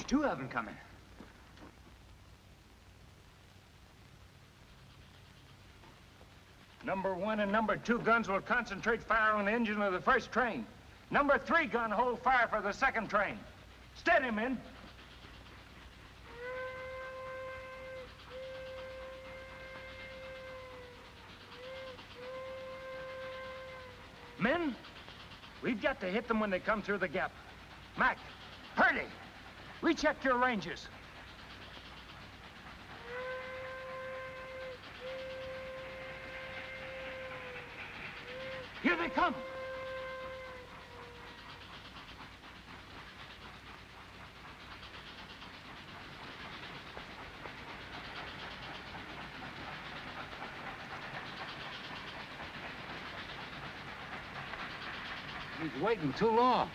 two of them coming. Number 1 and number 2 guns will concentrate fire on the engine of the first train. Number 3 gun hold fire for the second train. Steady, men. Men, we've got to hit them when they come through the gap. Mac, Purdy, recheck your ranges. Here they come. He's waiting too long.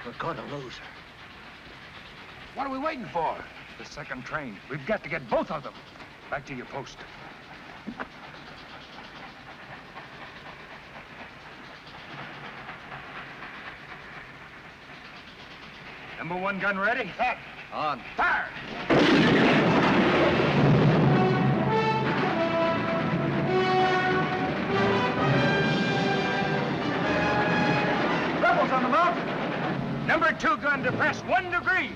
We're gonna lose her. What are we waiting for? The second train. We've got to get both of them. Back to your post. Number 1 gun ready? Set. On. Fire! Rebels on the mountain. Number 2 gun depressed 1 degree.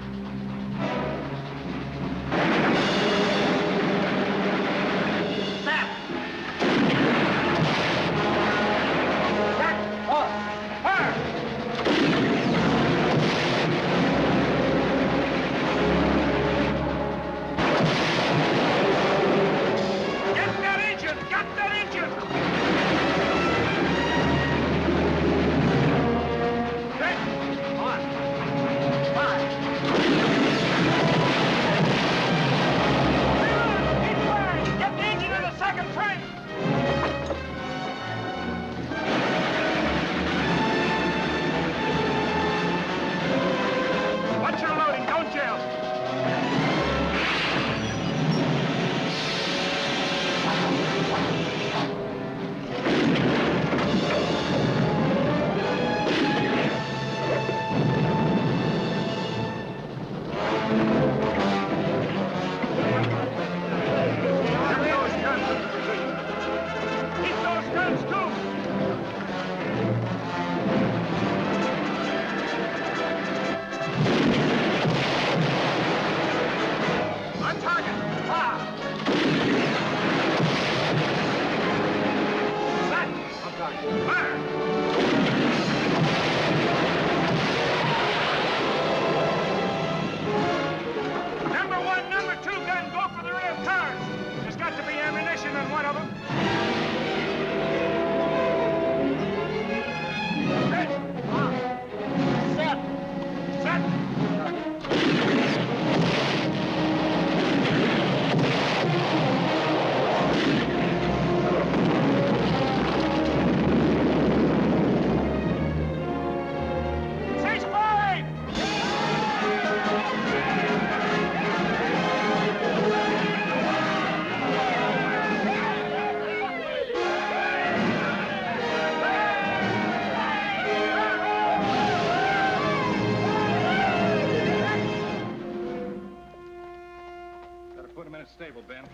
Stable, Ben.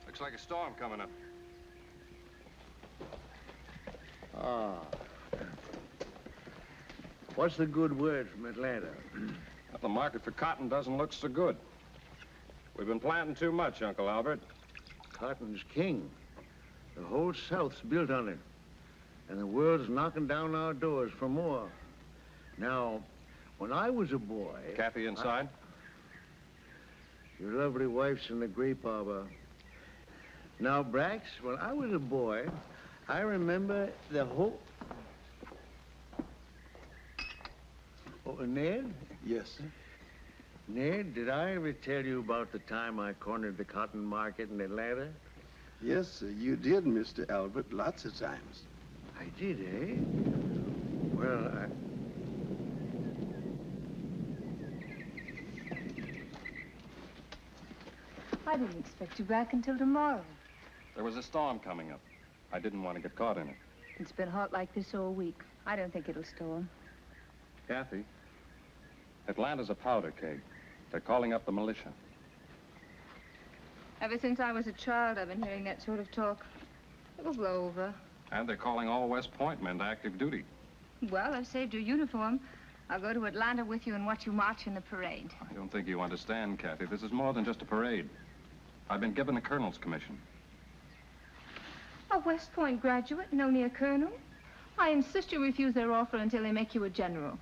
Looks like a storm coming up. Ah. What's the good word from Atlanta? Well, the market for cotton doesn't look so good. We've been planting too much, Uncle Albert. Cotton's king. The whole South's built on it. And the world's knocking down our doors for more. Now, when I was a boy... Kathy inside? Your lovely wife's in the grape arbor. Now, Brax, when I was a boy, I remember the whole... Oh, Ned? Yes, sir. Ned, did I ever tell you about the time I cornered the cotton market in Atlanta? Yes, sir, you did, Mr. Albert, lots of times. I did, eh? Well, I didn't expect you back until tomorrow. There was a storm coming up. I didn't want to get caught in it. It's been hot like this all week. I don't think it'll storm. Kathy, Atlanta's a powder keg. They're calling up the militia. Ever since I was a child, I've been hearing that sort of talk. It will blow over. And they're calling all West Point men to active duty. Well, I've saved your uniform. I'll go to Atlanta with you and watch you march in the parade. I don't think you understand, Kathy. This is more than just a parade. I've been given a colonel's commission. A West Point graduate and only a colonel? I insist you refuse their offer until they make you a general.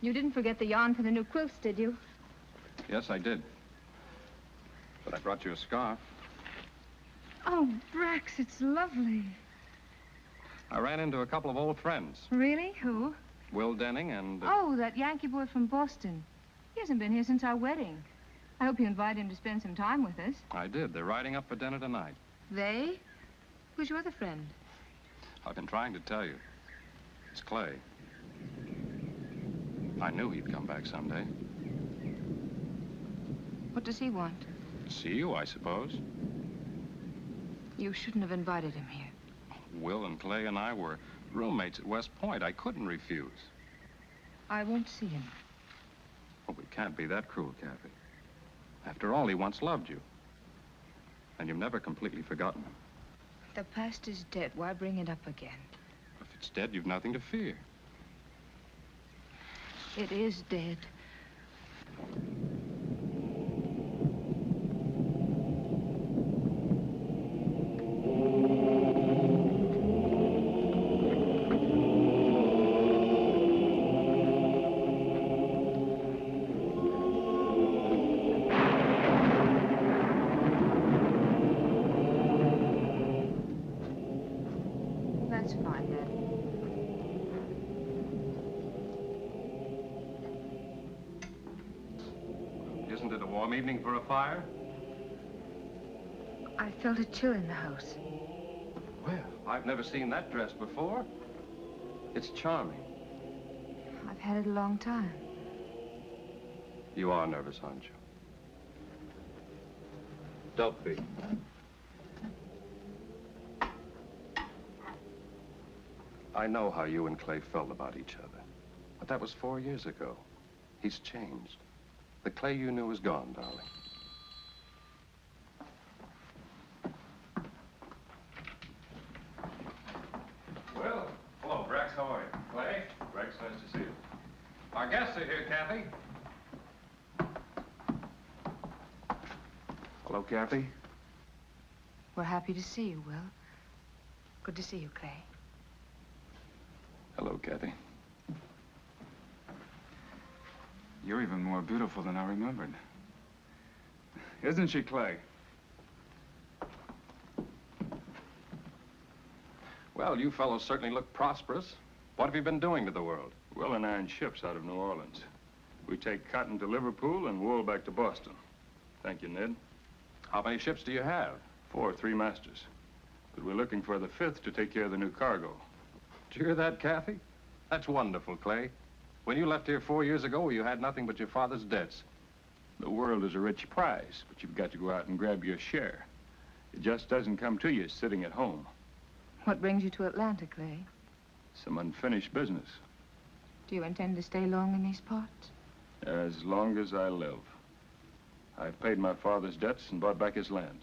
You didn't forget the yarn for the new quilts, did you? Yes, I did. But I brought you a scarf. Oh, Brax, it's lovely. I ran into a couple of old friends. Really? Who? Will Denning and... Oh, that Yankee boy from Boston. He hasn't been here since our wedding. I hope you invite him to spend some time with us. I did. They're riding up for dinner tonight. They? Who's your other friend? I've been trying to tell you. It's Clay. I knew he'd come back someday. What does he want? See you, I suppose. You shouldn't have invited him here. Will and Clay and I were roommates at West Point. I couldn't refuse. I won't see him. Oh, we can't be that cruel, Kathy. After all, he once loved you. And you've never completely forgotten him. The past is dead. Why bring it up again? If it's dead, you've nothing to fear. It is dead. That's fine, Dad. Isn't it a warm evening for a fire? I felt a chill in the house. Well, I've never seen that dress before. It's charming. I've had it a long time. You are nervous, aren't you? Don't be. I know how you and Clay felt about each other. But that was 4 years ago. He's changed. The Clay you knew is gone, darling. Well, hello, Brax. How are you? Clay? Brax, nice to see you. Our guests are here, Kathy. Hello, Kathy. We're happy to see you, Will. Good to see you, Clay. Hello, Kathy. You're even more beautiful than I remembered. Isn't she, Clay? Well, you fellows certainly look prosperous. What have you been doing to the world? Well, in 9 ships out of New Orleans. We take cotton to Liverpool and wool back to Boston. Thank you, Ned. How many ships do you have? 4 3-masters. But we're looking for the 5th to take care of the new cargo. Did you hear that, Kathy? That's wonderful, Clay. When you left here 4 years ago, you had nothing but your father's debts. The world is a rich prize, but you've got to go out and grab your share. It just doesn't come to you sitting at home. What brings you to Atlanta, Clay? Some unfinished business. Do you intend to stay long in these parts? As long as I live. I've paid my father's debts and bought back his land.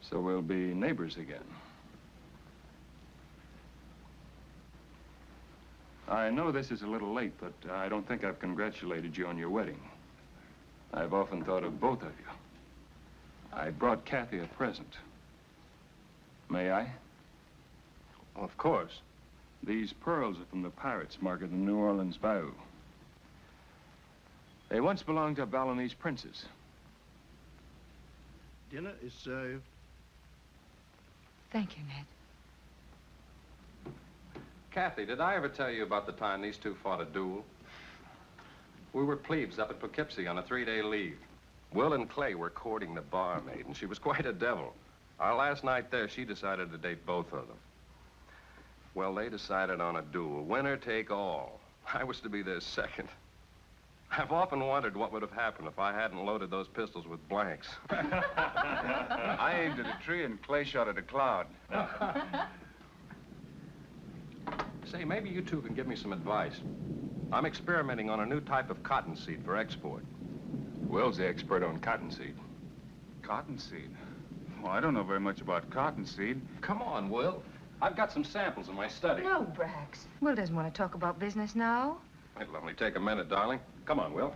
So we'll be neighbors again. I know this is a little late, but I don't think I've congratulated you on your wedding. I've often thought of both of you. I brought Kathy a present. May I? Of course. These pearls are from the pirates market in New Orleans Bayou. They once belonged to Balinese princes. Dinner is served. Thank you, Ned. Kathy, did I ever tell you about the time these two fought a duel? We were plebes up at Poughkeepsie on a 3-day leave. Will and Clay were courting the barmaid, and she was quite a devil. Our last night there, she decided to date both of them. Well, they decided on a duel, winner take all. I was to be their second. I've often wondered what would have happened if I hadn't loaded those pistols with blanks. I aimed at a tree and Clay shot at a cloud. Say, maybe you two can give me some advice. I'm experimenting on a new type of cottonseed for export. Will's the expert on cottonseed. Cottonseed? Well, I don't know very much about cottonseed. Come on, Will. I've got some samples in my study. No, Brax. Will doesn't want to talk about business now. It'll only take a minute, darling. Come on, Will.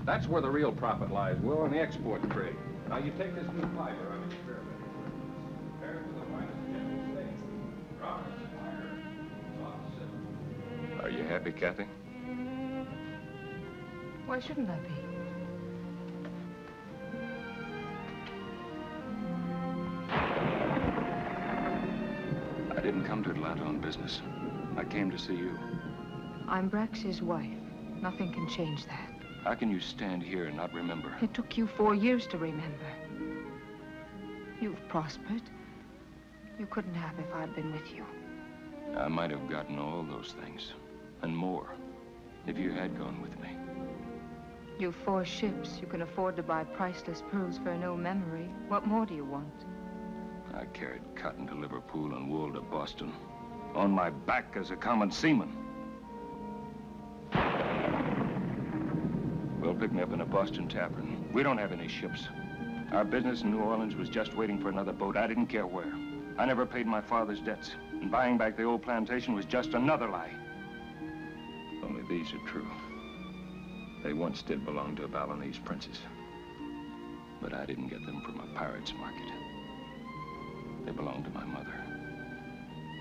That's where the real profit lies, Will, in the export trade. Now, you take this new fiber I'm experimenting with. Compare it to the finest United States. Rock, wire, soft silk. Are you happy, Kathy? Why shouldn't I be? I didn't come to Atlanta on business. I came to see you. I'm Brax's wife. Nothing can change that. How can you stand here and not remember? It took you 4 years to remember. You've prospered. You couldn't have if I'd been with you. I might have gotten all those things, and more, if you had gone with me. You've 4 ships. You can afford to buy priceless pearls for no memory. What more do you want? I carried cotton to Liverpool and wool to Boston, on my back as a common seaman. Will picked me up in a Boston tavern. We don't have any ships. Our business in New Orleans was just waiting for another boat. I didn't care where. I never paid my father's debts, and buying back the old plantation was just another lie. Only these are true. They once did belong to a Balinese princess, but I didn't get them from a pirate's market. They belonged to my mother.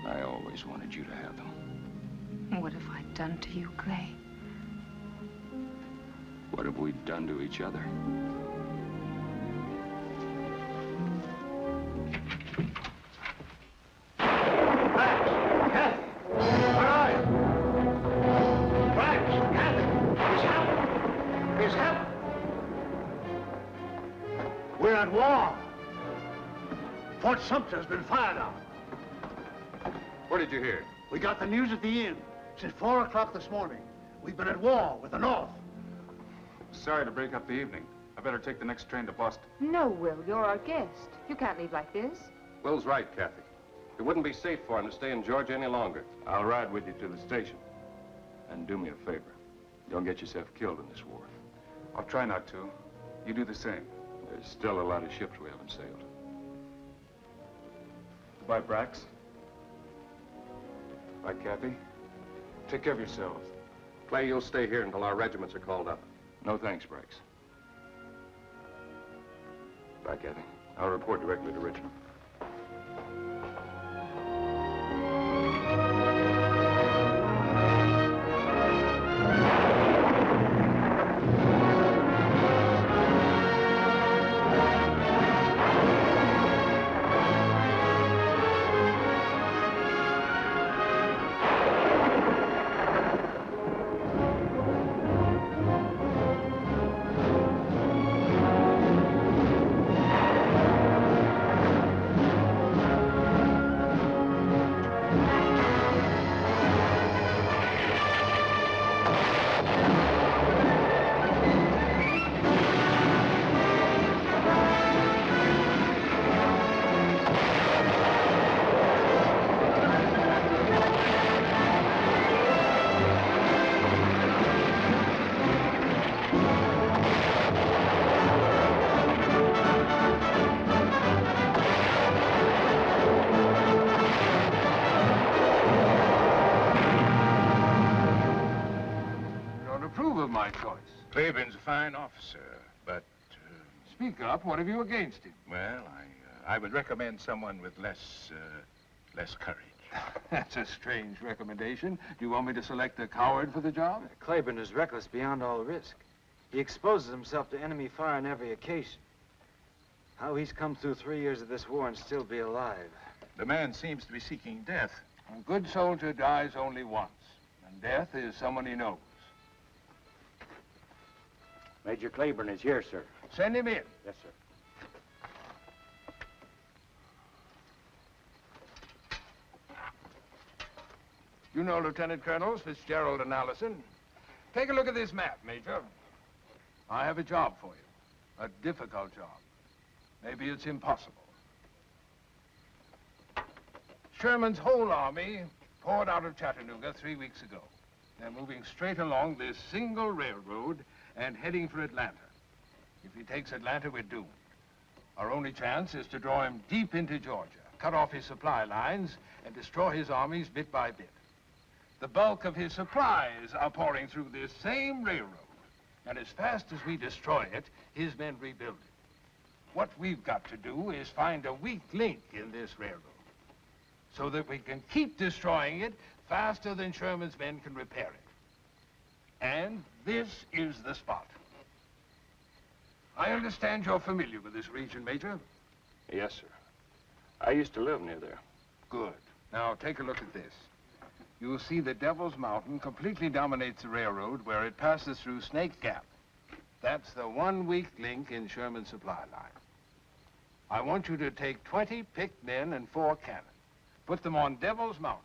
I always wanted you to have them. What have I done to you, Clay? What have we done to each other? We're at war. Fort Sumter's been fired on. Where did you hear? We got the news at the inn. Since 4 o'clock this morning, we've been at war with the North. Sorry to break up the evening. I better take the next train to Boston. No, Will. You're our guest. You can't leave like this. Will's right, Kathy. It wouldn't be safe for him to stay in Georgia any longer. I'll ride with you to the station. And do me a favor. Don't get yourself killed in this war. I'll try not to. You do the same. There's still a lot of ships we haven't sailed. Goodbye, Brax. Bye, Kathy. Take care of yourselves. Clay, you'll stay here until our regiments are called up. No thanks, Brax. Bye, Kathy. I'll report directly to Richmond. Claiborne's a fine officer, but... Speak up. What have you against him? Well, I would recommend someone with less courage. That's a strange recommendation. Do you want me to select a coward for the job? Claiborne is reckless beyond all risk. He exposes himself to enemy fire on every occasion. How he's come through 3 years of this war and still be alive. The man seems to be seeking death. A good soldier dies only once, and death is someone he knows. Major Claiborne is here, sir. Send him in. Yes, sir. You know Lieutenant Colonels Fitzgerald and Allison. Take a look at this map, Major. I have a job for you. A difficult job. Maybe it's impossible. Sherman's whole army poured out of Chattanooga 3 weeks ago. They're moving straight along this single railroad and heading for Atlanta. If he takes Atlanta, we're doomed. Our only chance is to draw him deep into Georgia, cut off his supply lines, and destroy his armies bit by bit. The bulk of his supplies are pouring through this same railroad. And as fast as we destroy it, his men rebuild it. What we've got to do is find a weak link in this railroad so that we can keep destroying it faster than Sherman's men can repair it. And this is the spot. I understand you're familiar with this region, Major. Yes, sir. I used to live near there. Good. Now, take a look at this. You'll see that Devil's Mountain completely dominates the railroad where it passes through Snake Gap. That's the one weak link in Sherman's supply line. I want you to take 20 picked men and 4 cannon. Put them on Devil's Mountain.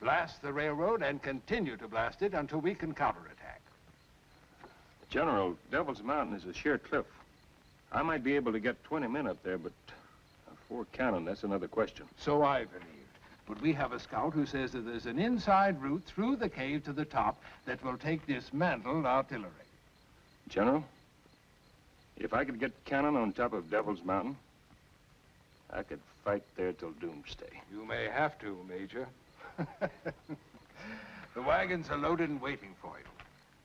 Blast the railroad and continue to blast it until we can counterattack. General, Devil's Mountain is a sheer cliff. I might be able to get 20 men up there, but 4 cannon, that's another question. So I believed. But we have a scout who says that there's an inside route through the cave to the top that will take dismantled artillery. General, if I could get cannon on top of Devil's Mountain, I could fight there till doomsday. You may have to, Major. The wagons are loaded and waiting for you.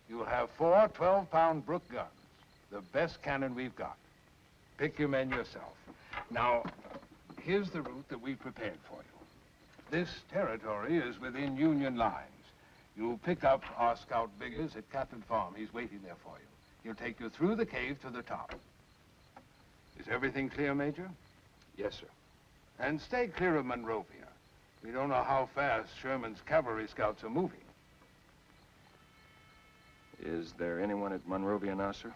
You'll have 4 12-pound Brook guns, the best cannon we've got. Pick your men yourself. Now, here's the route that we've prepared for you. This territory is within Union lines. You'll pick up our scout Biggers at Captain Farm. He's waiting there for you. He'll take you through the cave to the top. Is everything clear, Major? Yes, sir. And stay clear of Monrovia. We don't know how fast Sherman's cavalry scouts are moving. Is there anyone at Monrovia now, sir?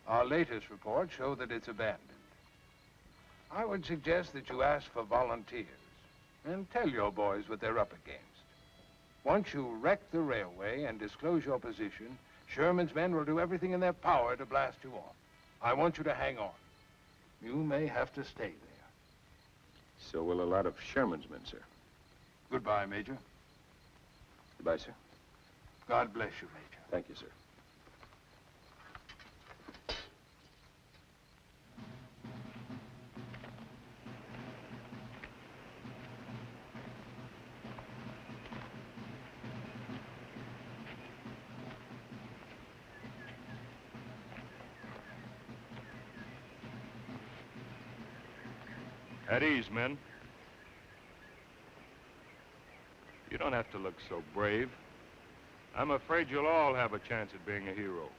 Our latest reports show that it's abandoned. I would suggest that you ask for volunteers and tell your boys what they're up against. Once you wreck the railway and disclose your position, Sherman's men will do everything in their power to blast you off. I want you to hang on. You may have to stay there. So will a lot of Sherman's men, sir. Goodbye, Major. Goodbye, sir. God bless you, Major. Thank you, sir. At ease, men. You don't have to look so brave. I'm afraid you'll all have a chance at being a hero.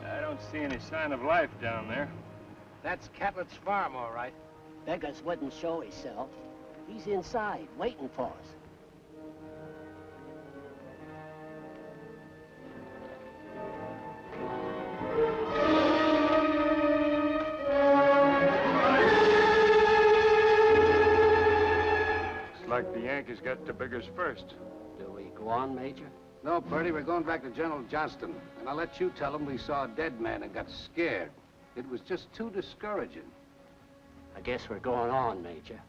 I don't see any sign of life down there. That's Catlett's farm, all right. Beggars wouldn't show himself. He's inside, waiting for us. Looks like the Yankees got to Biggers first. Do we go on, Major? No, Purdy, we're going back to General Johnston. And I'll let you tell him we saw a dead man and got scared. It was just too discouraging. I guess we're going on, Major.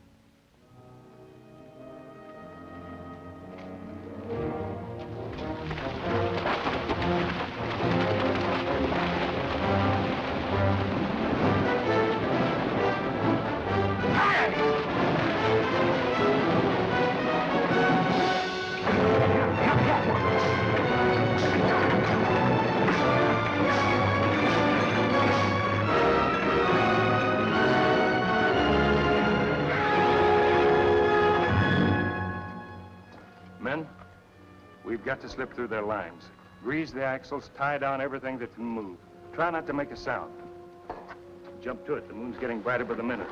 Men, we've got to slip through their lines. Grease the axles, tie down everything that can move. Try not to make a sound. Jump to it. The moon's getting brighter by the minute.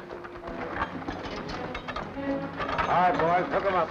All right, boys, hook 'em up.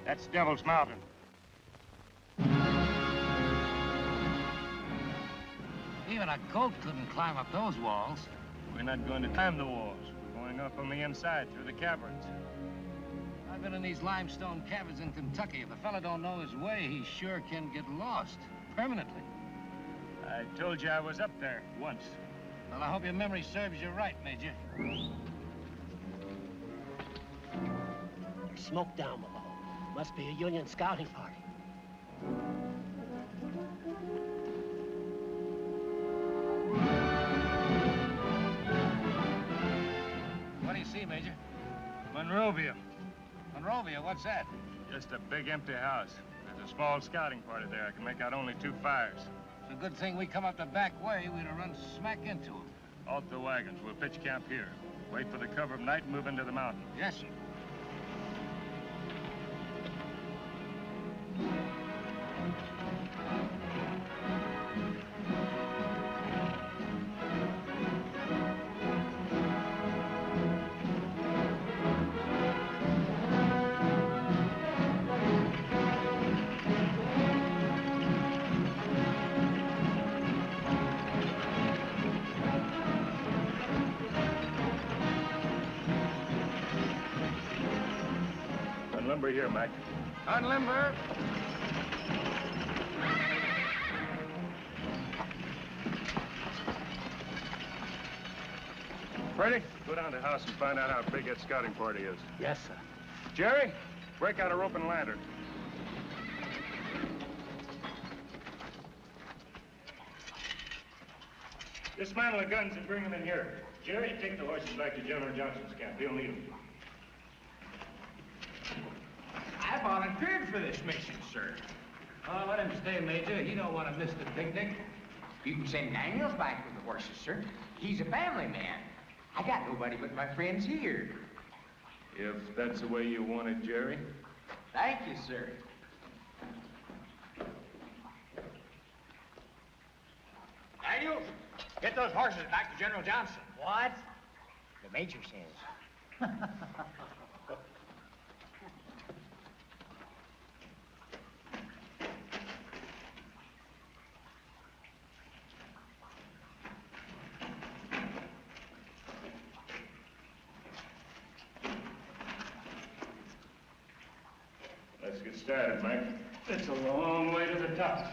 That's Devil's Mountain. Even a goat couldn't climb up those walls. We're not going to climb the walls. We're going up on the inside through the caverns. I've been in these limestone caverns in Kentucky. If a fella don't know his way, he sure can get lost. Permanently. I told you I was up there once. Well, I hope your memory serves you right, Major. There's smoke down below. Must be a Union scouting party. What do you see, Major? Monrovia. Monrovia, what's that? Just a big empty house. There's a small scouting party there. I can make out only 2 fires. It's a good thing we come up the back way. We'd have run smack into them. Off the wagons. We'll pitch camp here. Wait for the cover of night and move into the mountain. Yes, sir. Unlimber here, Mike. Unlimber. Freddie, go down to the house and find out how big that scouting party is. Yes, sir. Jerry, break out a rope and lantern. Dismantle the guns and bring them in here. Jerry, take the horses back to General Johnston's camp. He'll need them. I volunteered for this mission, sir. Oh, let him stay, Major. He don't want to miss the picnic. You can send Daniels back with the horses, sir. He's a family man. I got nobody but my friends here. If that's the way you want it, Jerry. Thank you, sir. Daniels, get those horses back to General Johnston. What? The Major says. Let's get started, Mike. It's a long way to the top.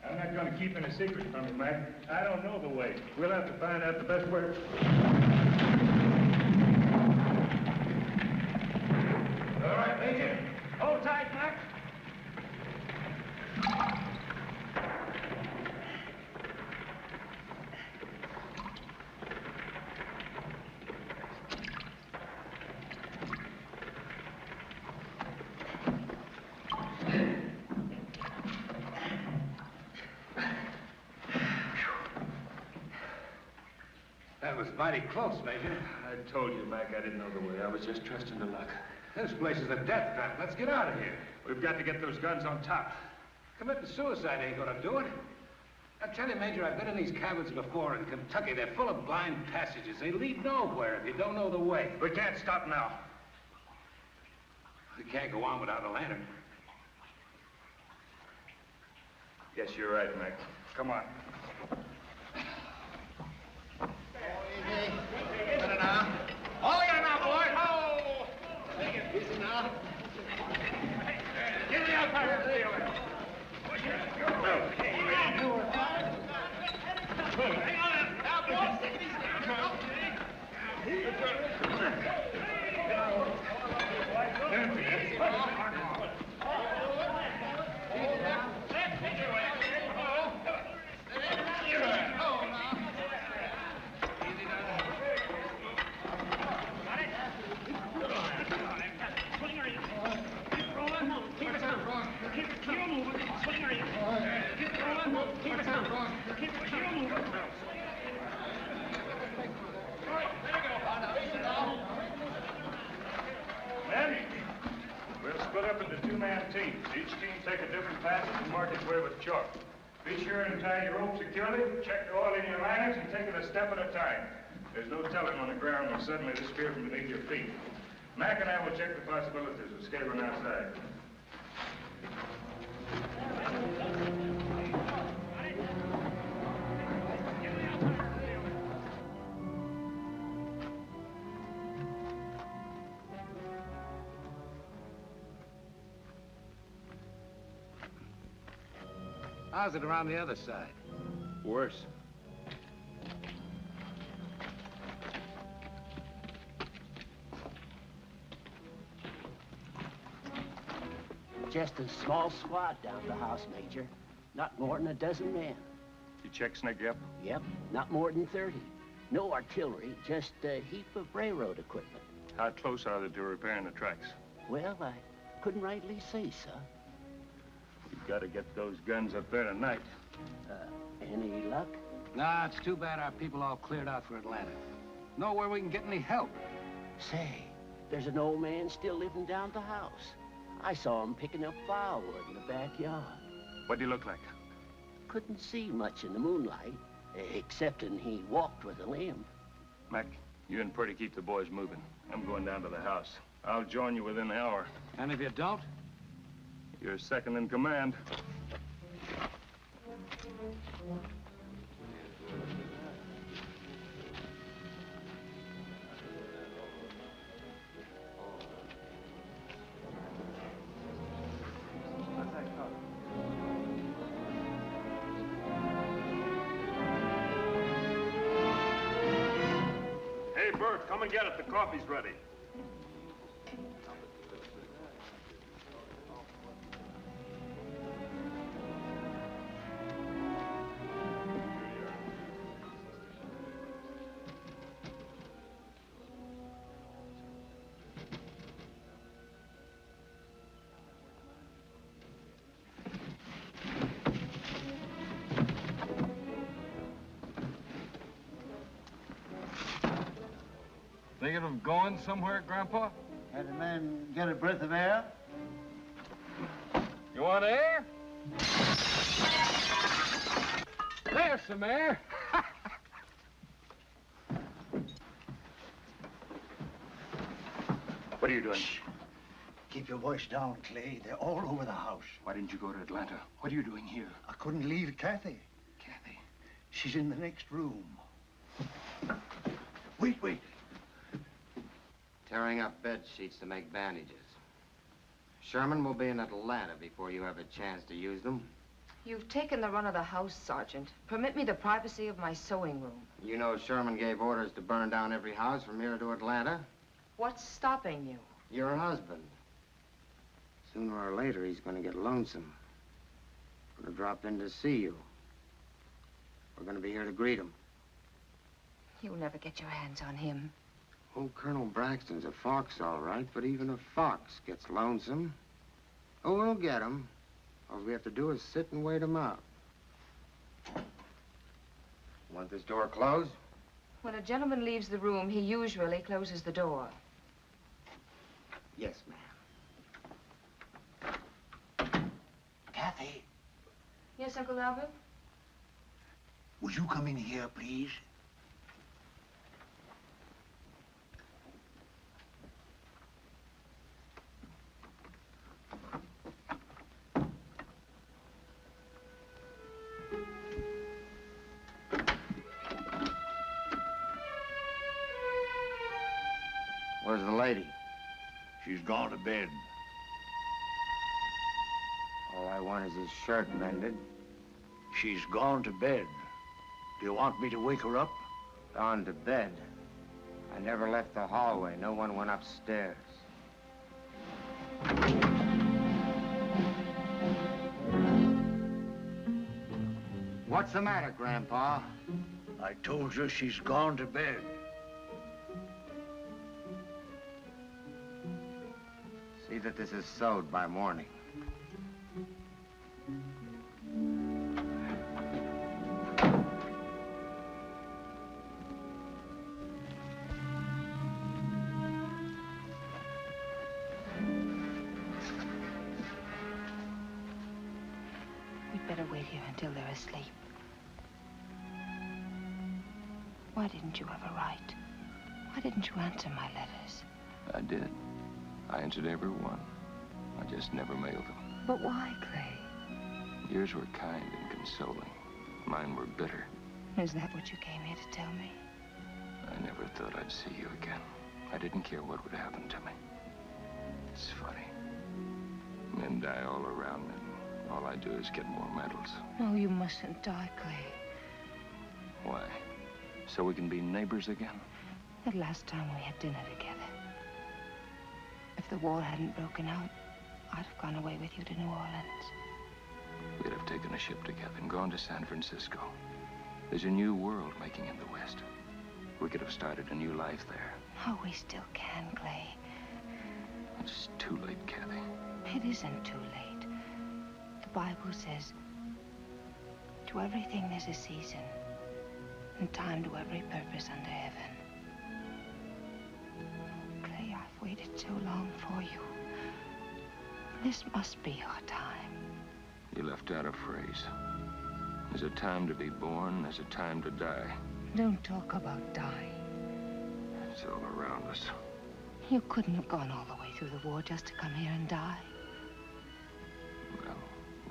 I'm not going to keep any secrets from you, Mike. I don't know the way. We'll have to find out the best way. All right, Major. Hold tight, Mac. That was mighty close, Major. I told you, Mac, I didn't know the way. I was just trusting to luck. This place is a death trap. Let's get out of here. We've got to get those guns on top. Committing suicide ain't gonna do it. I tell you, Major, I've been in these cabins before in Kentucky. They're full of blind passages. They lead nowhere if you don't know the way. We can't stop now. We can't go on without a lantern. Yes, you're right, Mac. Come on. All together now, boys. Oh! Take it easy now. Get the outside. Hang on now, boys. Take it easy now. Men, we'll split up into two-man teams. Each team take a different passage and mark its way with chalk. Be sure and tie your rope securely, check the oil in your liners, and take it a step at a time. There's no telling when the ground will suddenly disappear from beneath your feet. Mac and I will check the possibilities of escaping outside. How's it around the other side? Worse. Just a small squad down the house, Major. Not more than a dozen men. You check Snake up? Yep, not more than 30. No artillery, just a heap of railroad equipment. How close are they to repairing the tracks? Well, I couldn't rightly say, sir. We've got to get those guns up there tonight. Any luck? Nah, it's too bad our people all cleared out for Atlanta. Nowhere we can get any help. Say, there's an old man still living down the house. I saw him picking up firewood in the backyard. What do you look like? Couldn't see much in the moonlight, excepting he walked with a limp. Mac, you and Purdy keep the boys moving. I'm going down to the house. I'll join you within an hour. And if you don't? You're second in command. Hey, Bert, come and get it. The coffee's ready. Thinking of going somewhere, Grandpa? Had the man get a breath of air? You want air? There's some air. What are you doing? Keep your voice down, Clay. They're all over the house. Why didn't you go to Atlanta? What are you doing here? I couldn't leave Kathy. Kathy? She's in the next room. Wait. Tearing up bed sheets to make bandages. Sherman will be in Atlanta before you have a chance to use them. You've taken the run of the house, Sergeant. Permit me the privacy of my sewing room. You know Sherman gave orders to burn down every house from here to Atlanta? What's stopping you? Your husband. Sooner or later, he's going to get lonesome. Going to drop in to see you. We're going to be here to greet him. You'll never get your hands on him. Oh, Colonel Braxton's a fox, all right, but even a fox gets lonesome. Oh, we'll get him. All we have to do is sit and wait him out. Want this door closed? When a gentleman leaves the room, he usually closes the door. Yes, ma'am. Kathy, Yes, Uncle Albert? would you come in here, please? Where's the lady? She's gone to bed. All I want is his shirt mended. She's gone to bed. Do you want me to wake her up? Gone to bed. I never left the hallway. No one went upstairs. What's the matter, Grandpa? I told you she's gone to bed. See that this is sewed by morning. We'd better wait here until they're asleep. Why didn't you ever write? Why didn't you answer my letters? I did. I answered every one. I just never mailed them. But why, Clay? Yours were kind and consoling. Mine were bitter. Is that what you came here to tell me? I never thought I'd see you again. I didn't care what would happen to me. It's funny. Men die all around me. All I do is get more medals. No, you mustn't die, Clay. Why? So we can be neighbors again? That last time we had dinner together. If the war hadn't broken out, I'd have gone away with you to New Orleans. We'd have taken a ship together and gone to San Francisco. There's a new world making in the West. We could have started a new life there. Oh, we still can, Clay. It's too late, Kathy. It isn't too late. The Bible says, to everything there's a season, and time to every purpose under heaven. Clay, I've waited so long for you. This must be your time. You left out a phrase. There's a time to be born, there's a time to die. Don't talk about dying. It's all around us. You couldn't have gone all the way through the war just to come here and die. Well,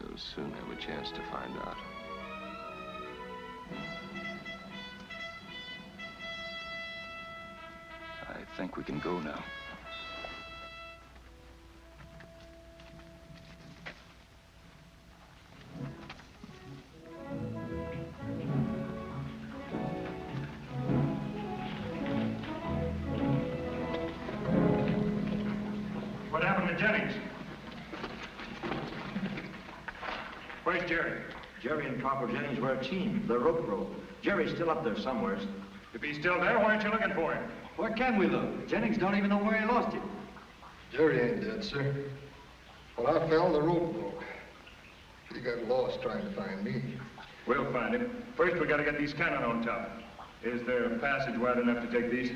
you'll soon have a chance to find out. I think we can go now. What happened to Jennings? Where's Jerry? Jerry and Corporal Jennings were a team. The rope broke. Jerry's still up there somewhere. If he's still there, why aren't you looking for him? Where can we look? Jennings don't even know where he lost him. Jerry ain't dead, sir. When I fell, the rope broke. He got lost trying to find me. We'll find him. First, we gotta get these cannon on top. Is there a passage wide enough to take these?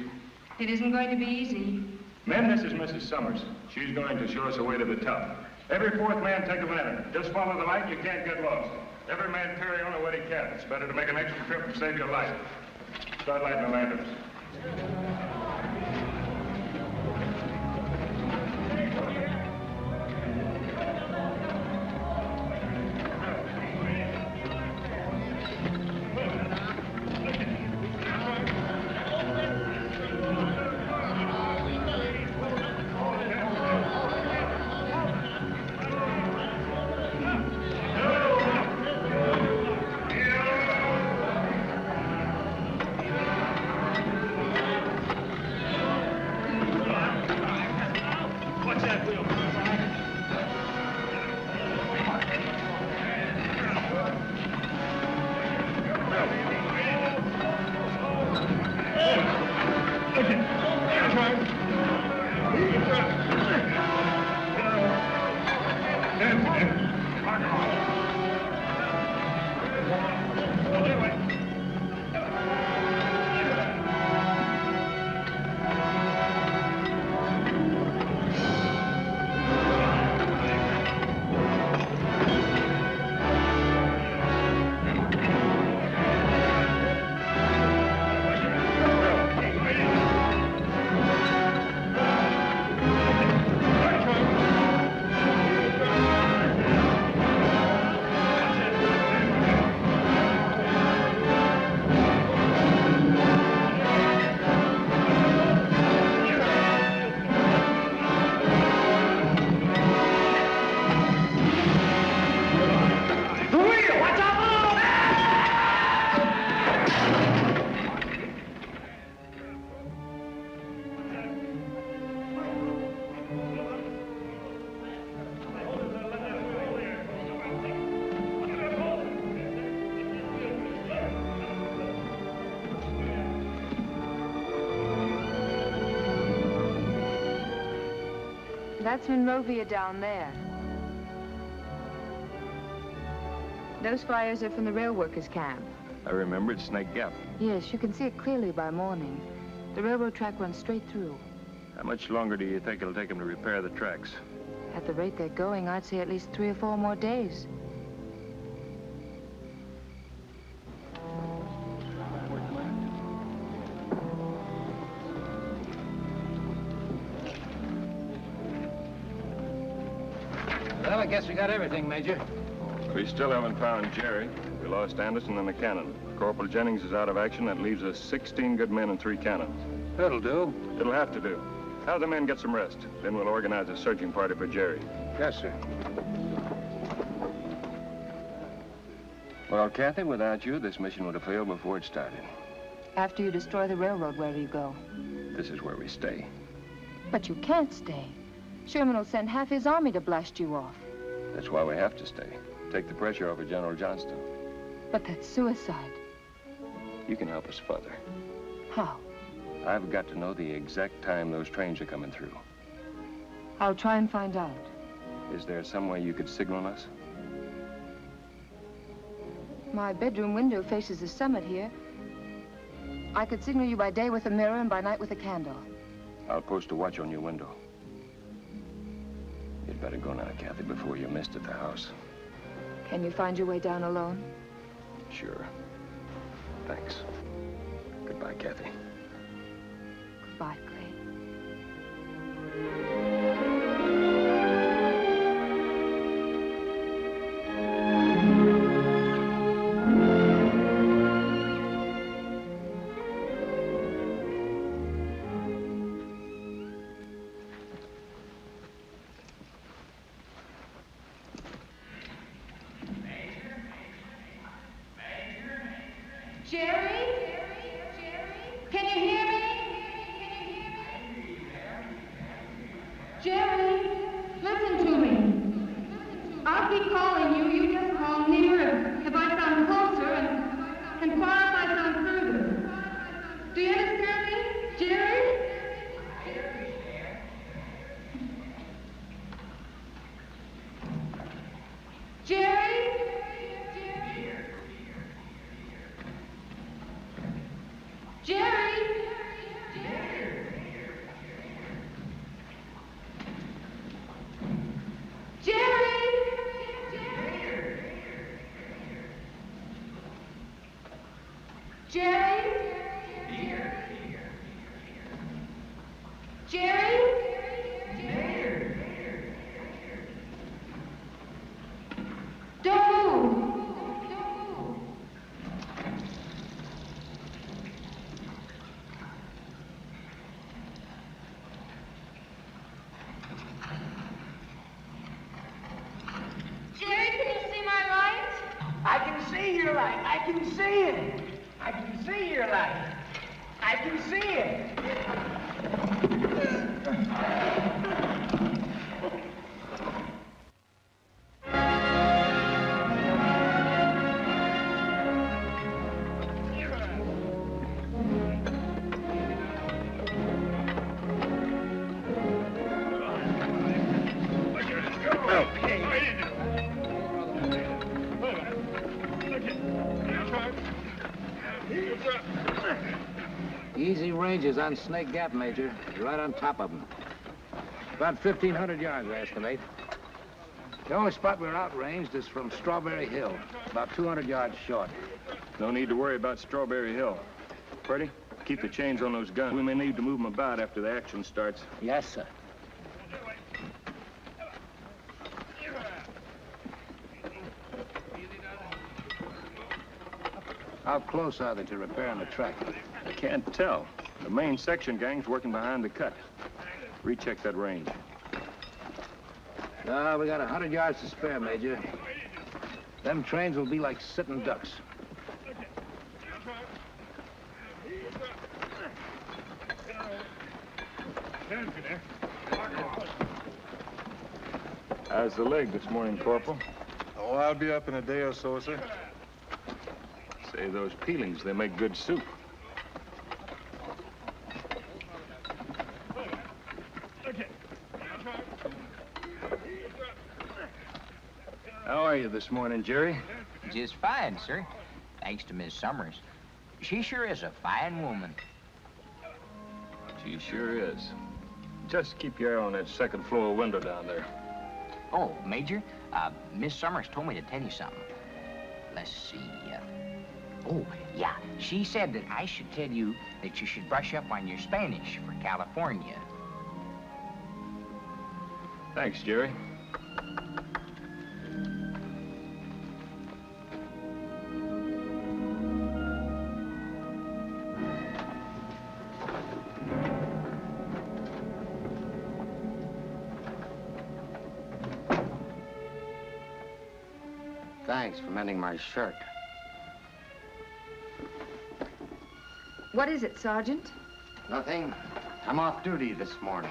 It isn't going to be easy. Men, this is Mrs. Summers. She's going to show us a way to the top. Every fourth man take a lantern. Just follow the light, you can't get lost. Every man carry on a wetty cap. It's better to make an extra trip and save your life. Start lighting the lanterns. That's Monrovia down there. Those fires are from the rail workers' camp. I remember it's Snake Gap. Yes, you can see it clearly by morning. The railroad track runs straight through. How much longer do you think it'll take them to repair the tracks? At the rate they're going, I'd say at least 3 or 4 more days. Well, I guess we got everything, Major. We still haven't found Jerry. We lost Anderson and the cannon. Corporal Jennings is out of action. That leaves us 16 good men and 3 cannons. That'll do. It'll have to do. Have the men get some rest. Then we'll organize a searching party for Jerry. Yes, sir. Well, Kathy, without you, this mission would have failed before it started. After you destroy the railroad, where do you go? This is where we stay. But you can't stay. Sherman will send half his army to blast you off. That's why we have to stay. Take the pressure off of General Johnston. But that's suicide. You can help us further. How? I've got to know the exact time those trains are coming through. I'll try and find out. Is there some way you could signal us? My bedroom window faces the summit here. I could signal you by day with a mirror and by night with a candle. I'll post a watch on your window. You'd better go now, Kathy, before you're missed at the house. Can you find your way down alone? Sure. Thanks. Goodbye, Kathy. Goodbye, Clay. Jerry? Can you hear me? Jerry, listen to me. I'll keep calling you. You just call nearer. If I sound closer and far if I sound further. Do you understand me, Jerry? Jerry? Jerry? I can see your light. I can see it. I can see your light. I can see it. Easy ranges on Snake Gap, Major. You're right on top of them. About 1,500 yards, I estimate. The only spot we're outranged is from Strawberry Hill, about 200 yards short. No need to worry about Strawberry Hill. Freddie, keep the chains on those guns. We may need to move them about after the action starts. Yes, sir. How close are they to repairing the track? I can't tell. The main section gang's working behind the cut. Recheck that range. No, we got 100 yards to spare, Major. Them trains will be like sitting ducks. How's the leg this morning, Corporal? Oh, I'll be up in a day or so, sir. Say, those peelings, they make good soup. How are you this morning, Jerry? Just fine, sir. Thanks to Miss Summers. She sure is a fine woman. She sure is. Just keep your eye on that second floor window down there. Oh, Major, Miss Summers told me to tell you something. Let's see. Oh, yeah. She said that I should tell you that you should brush up on your Spanish for California. Thanks, Jerry. Thanks for mending my shirt. What is it, Sergeant? Nothing. I'm off duty this morning.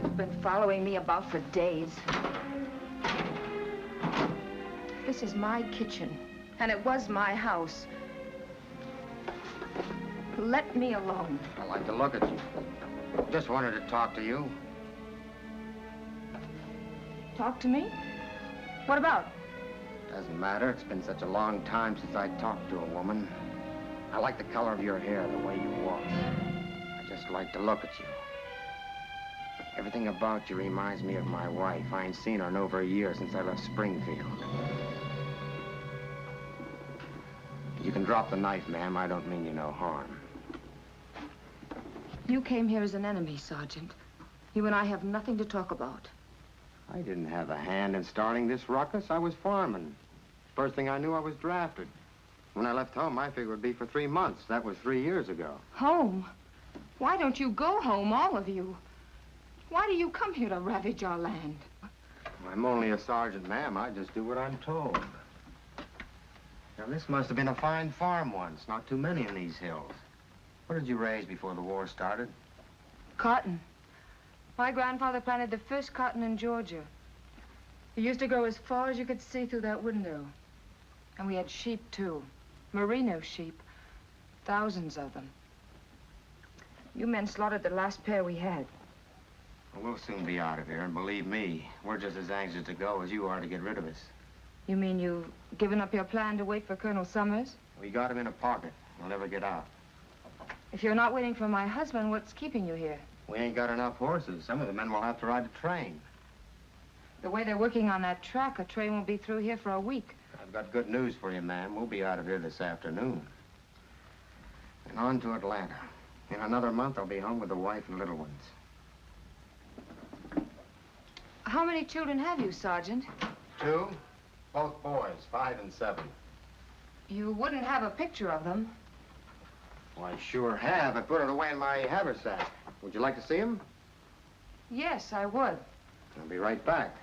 You've been following me about for days. This is my kitchen, and it was my house. Let me alone. I like to look at you. Just wanted to talk to you. Talk to me? What about? Doesn't matter. It's been such a long time since I talked to a woman. I like the color of your hair, the way you walk. I just like to look at you. Everything about you reminds me of my wife. I ain't seen her in over a year since I left Springfield. You can drop the knife, ma'am. I don't mean you no harm. You came here as an enemy, Sergeant. You and I have nothing to talk about. I didn't have a hand in starting this ruckus. I was farming. First thing I knew, I was drafted. When I left home, I figured it would be for 3 months. That was 3 years ago. Home? Why don't you go home, all of you? Why do you come here to ravage our land? I'm only a sergeant, ma'am. I just do what I'm told. Now, this must have been a fine farm once. Not too many in these hills. What did you raise before the war started? Cotton. My grandfather planted the first cotton in Georgia. It used to grow as far as you could see through that window. And we had sheep, too. Merino sheep. Thousands of them. You men slaughtered the last pair we had. Well, we'll soon be out of here, and believe me, we're just as anxious to go as you are to get rid of us. You mean you've given up your plan to wait for Colonel Summers? We got him in a pocket. We'll never get out. If you're not waiting for my husband, what's keeping you here? We ain't got enough horses. Some of the men will have to ride the train. The way they're working on that track, a train won't be through here for a week. I've got good news for you, ma'am. We'll be out of here this afternoon. And on to Atlanta. In another month, I'll be home with the wife and little ones. How many children have you, Sergeant? 2. Both boys, 5 and 7. You wouldn't have a picture of them. Well, I sure have. I put it away in my haversack. Would you like to see him? Yes, I would. I'll be right back.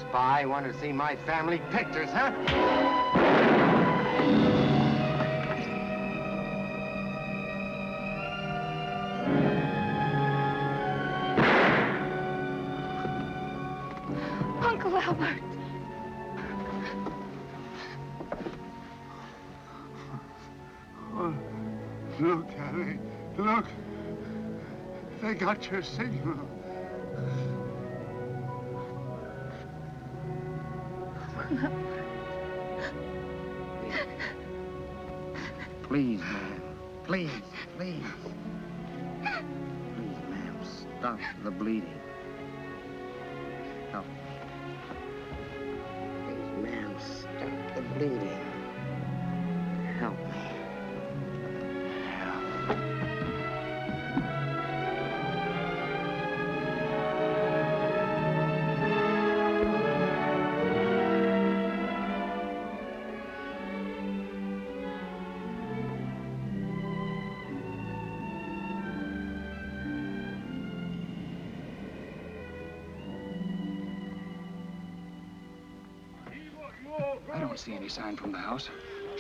spy. Want to see my family pictures, huh? Uncle Albert. Oh, look, Harry, look. They got your signal. Please, ma'am. Please, please. Please, ma'am, stop the bleeding. No. Please, ma'am, stop the bleeding. Help me. I don't see any sign from the house.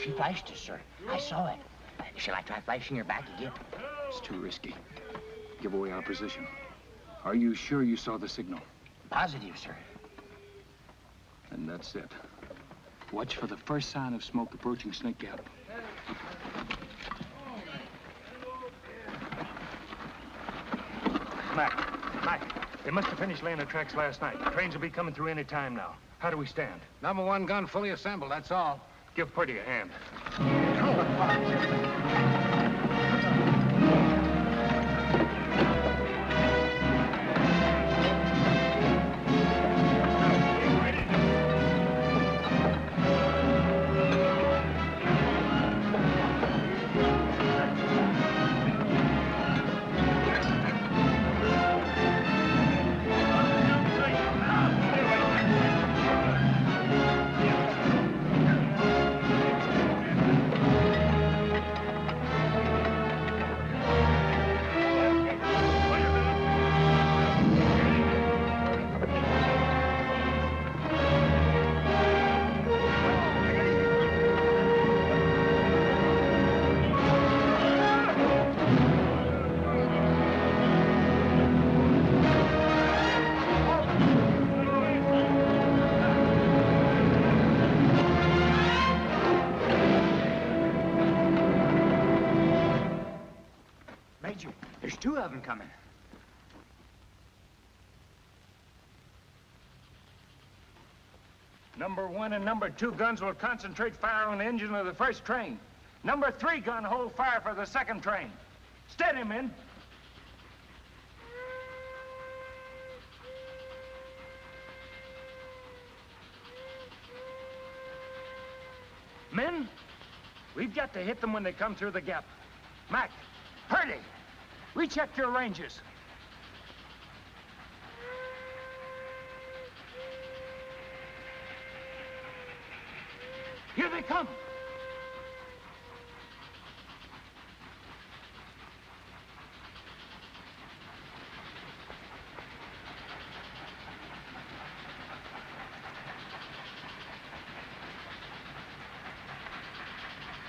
She flashed us, sir. I saw it. Shall I try flashing her back again? It's too risky. Give away our position. Are you sure you saw the signal? Positive, sir. And that's it. Watch for the first sign of smoke approaching Snake Gap. Mac, they must have finished laying the tracks last night. Trains will be coming through any time now. How do we stand? Number 1 gun fully assembled, that's all. Give Purdy a hand. Major, there's 2 of them coming. Number 1 and number 2 guns will concentrate fire on the engine of the first train. Number 3 gun hold fire for the second train. Steady, men. Men, we've got to hit them when they come through the gap. Mac, Purdy, recheck your ranges. Here they come.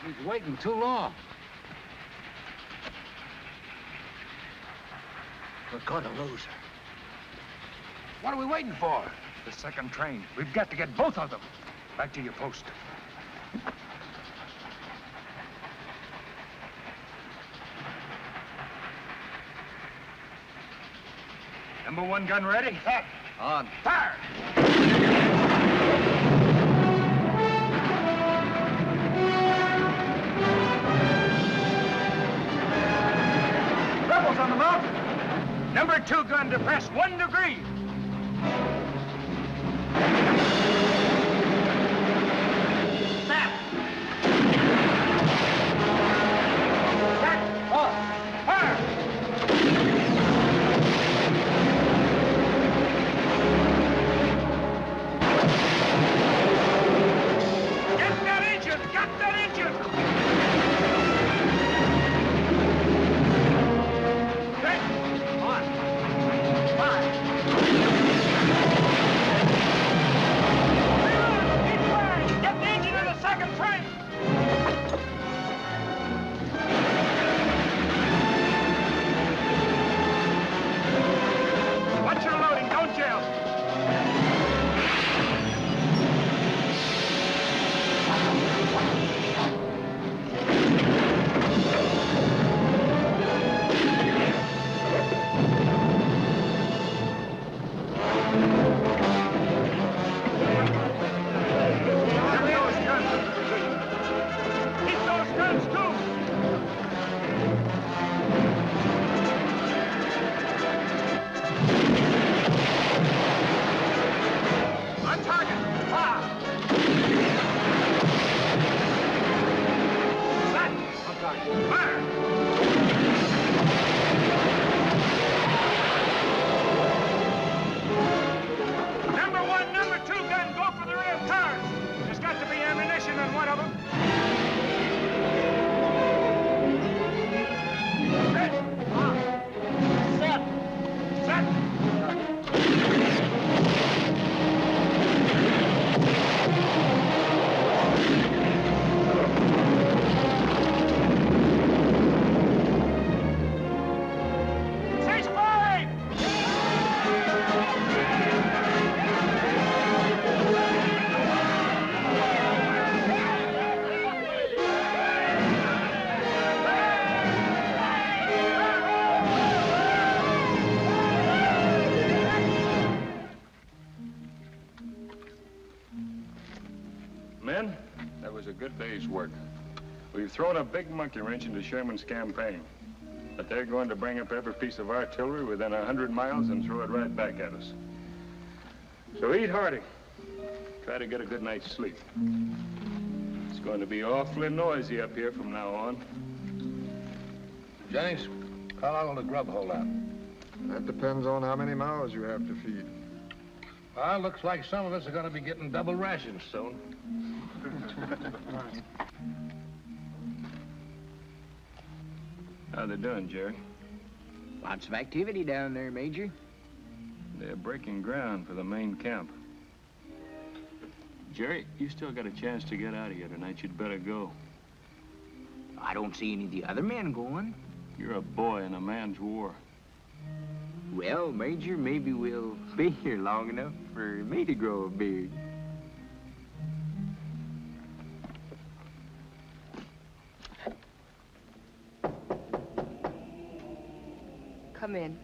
He's waiting too long. We're gonna lose her. What are we waiting for? The second train. We've got to get both of them. Back to your post. Number 1 gun ready? Set. On. Fire! Rebels on the mountain! Number 2 gun depressed 1 degree. Snap! Back off! Fire! Get that engine! Get that engine! On. 5. good day's work. We've thrown a big monkey wrench into Sherman's campaign. But they're going to bring up every piece of artillery within 100 miles and throw it right back at us. So eat hearty. Try to get a good night's sleep. It's going to be awfully noisy up here from now on. Jennings, how long will the grub hold out? That depends on how many mouths you have to feed. Well, looks like some of us are going to be getting double rations soon. How they doing, Jerry? Lots of activity down there, Major. They're breaking ground for the main camp. Jerry, you still got a chance to get out of here tonight. You'd better go. I don't see any of the other men going. You're a boy in a man's war. Well, Major, maybe we'll be here long enough for me to grow a beard. Come in.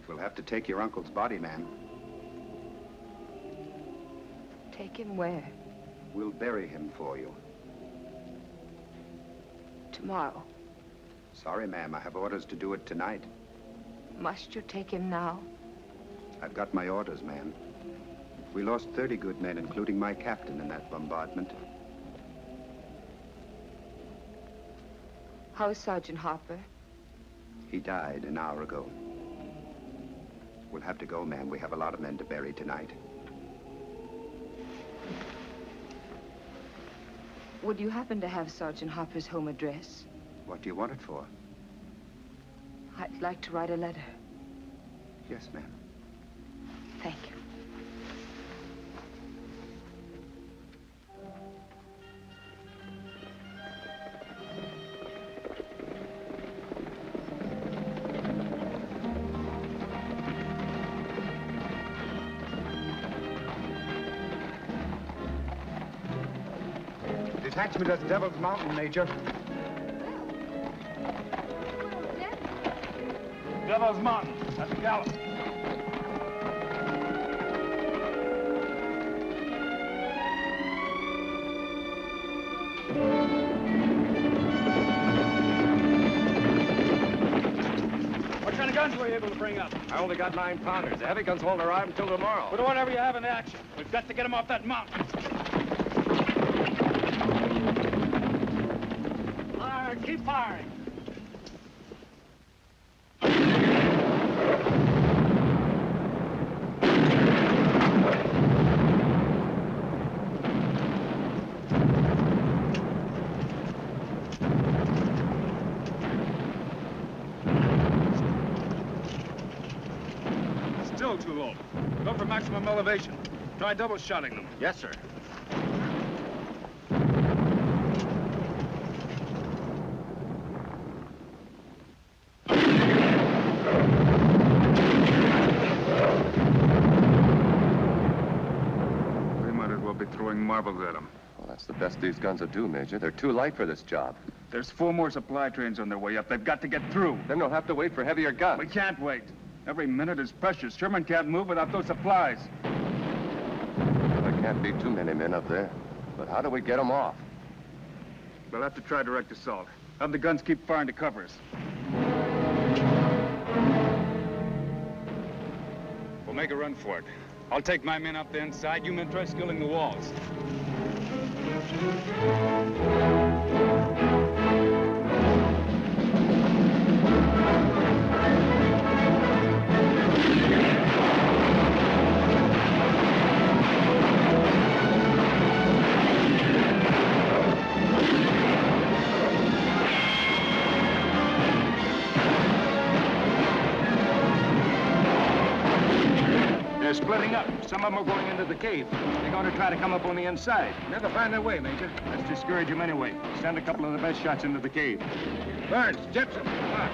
We'll have to take your uncle's body, ma'am. Take him where? We'll bury him for you. Tomorrow. Sorry, ma'am. I have orders to do it tonight. Must you take him now? I've got my orders, ma'am. We lost 30 good men, including my captain, in that bombardment. How's Sergeant Harper? He died an hour ago. We'll have to go, ma'am. We have a lot of men to bury tonight. Would you happen to have Sergeant Harper's home address? What do you want it for? I'd like to write a letter. Yes, ma'am. Thank you. Detachment at Devil's Mountain, Major. Devil's Mountain, at the gallop. What kind of guns were you able to bring up? I only got 9-pounders. The heavy guns won't arrive until tomorrow. Put whatever you have in action. We've got to get them off that mountain. Fire, keep firing. Still too low. Go for maximum elevation. Try double shotting them. Yes, sir. Throwing marbles at them. Well, that's the best these guns will do, Major. They're too light for this job. There's 4 more supply trains on their way up. They've got to get through. Then they'll have to wait for heavier guns. We can't wait. Every minute is precious. Sherman can't move without those supplies. There can't be too many men up there. But how do we get them off? We'll have to try direct assault. Have the guns keep firing to cover us. We'll make a run for it. I'll take my men up the inside. You men try scaling the walls. They're splitting up. Some of them are going into the cave. They're going to try to come up on the inside. Never find their way, Major. Let's discourage them anyway. Send a couple of the best shots into the cave. Burns, Jepson, come on.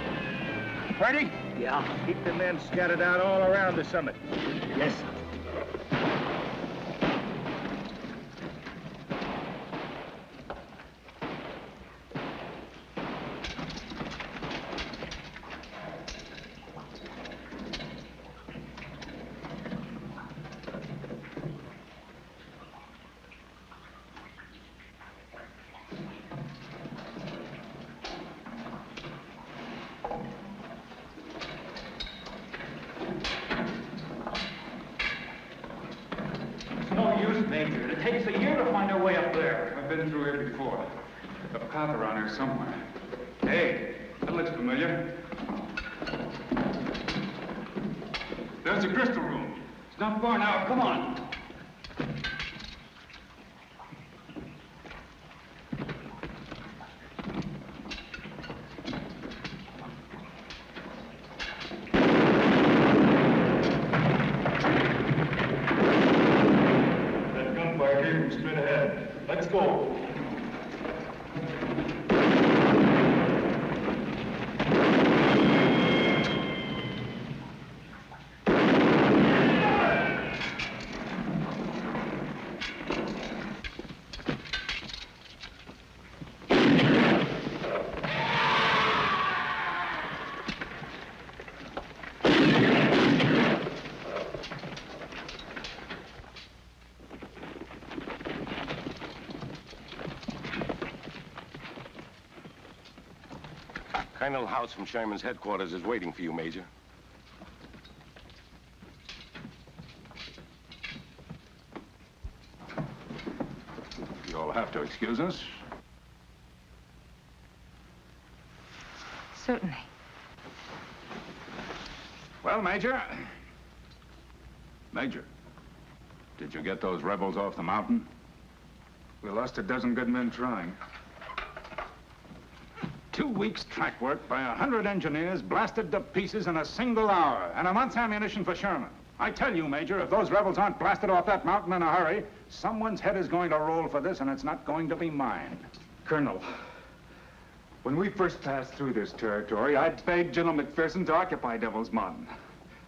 Ready? Yeah. Keep the men scattered out all around the summit. Yes. I've been through here before. A path around here somewhere. Hey, that looks familiar. There's the crystal room. It's not far now. Come on. That gunfire came from straight ahead. Let's go. Colonel House from Sherman's headquarters is waiting for you, Major. You'll have to excuse us. Certainly. Well, Major. Major, did you get those rebels off the mountain? We lost a dozen good men trying. 2 weeks' track work by 100 engineers blasted to pieces in a single hour, and a month's ammunition for Sherman. I tell you, Major, if those rebels aren't blasted off that mountain in a hurry, someone's head is going to roll for this, and it's not going to be mine. Colonel, when we first passed through this territory, I begged General McPherson to occupy Devil's Mountain.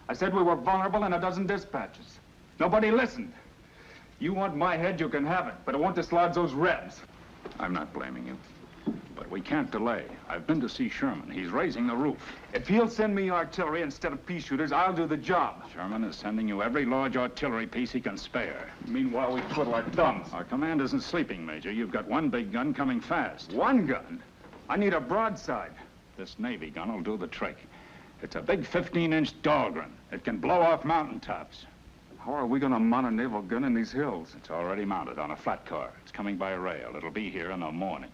I said we were vulnerable in a dozen dispatches. Nobody listened. You want my head, you can have it, but it won't dislodge those Rebs. I'm not blaming you. But we can't delay. I've been to see Sherman. He's raising the roof. If he'll send me artillery instead of pea shooters, I'll do the job. Sherman is sending you every large artillery piece he can spare. Meanwhile, we twiddle our thumbs. Our command isn't sleeping, Major. You've got one big gun coming fast. One gun? I need a broadside. This Navy gun will do the trick. It's a big 15-inch Dahlgren. It can blow off mountaintops. How are we going to mount a naval gun in these hills? It's already mounted on a flat car. It's coming by rail. It'll be here in the morning.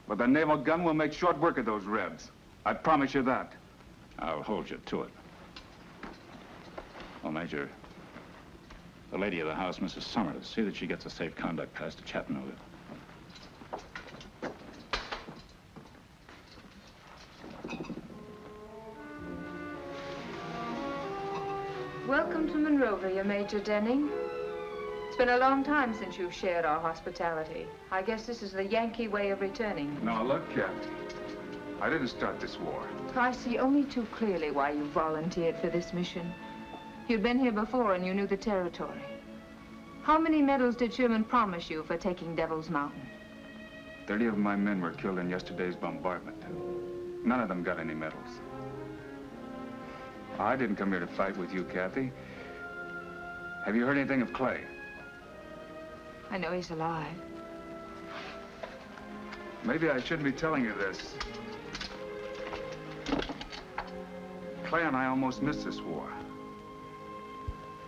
But the naval gun will make short work of those Rebs. I promise you that. I'll hold you to it. Well, Major, the lady of the house, Mrs. Summers, see that she gets a safe conduct pass to Chattanooga. Welcome to Monrovia, Major Denning. It's been a long time since you've shared our hospitality. I guess this is the Yankee way of returning. Now, look, Captain. I didn't start this war. I see only too clearly why you volunteered for this mission. You'd been here before and you knew the territory. How many medals did Sherman promise you for taking Devil's Mountain? 30 of my men were killed in yesterday's bombardment. None of them got any medals. I didn't come here to fight with you, Kathy. Have you heard anything of Clay? I know he's alive. Maybe I shouldn't be telling you this. Clay and I almost missed this war.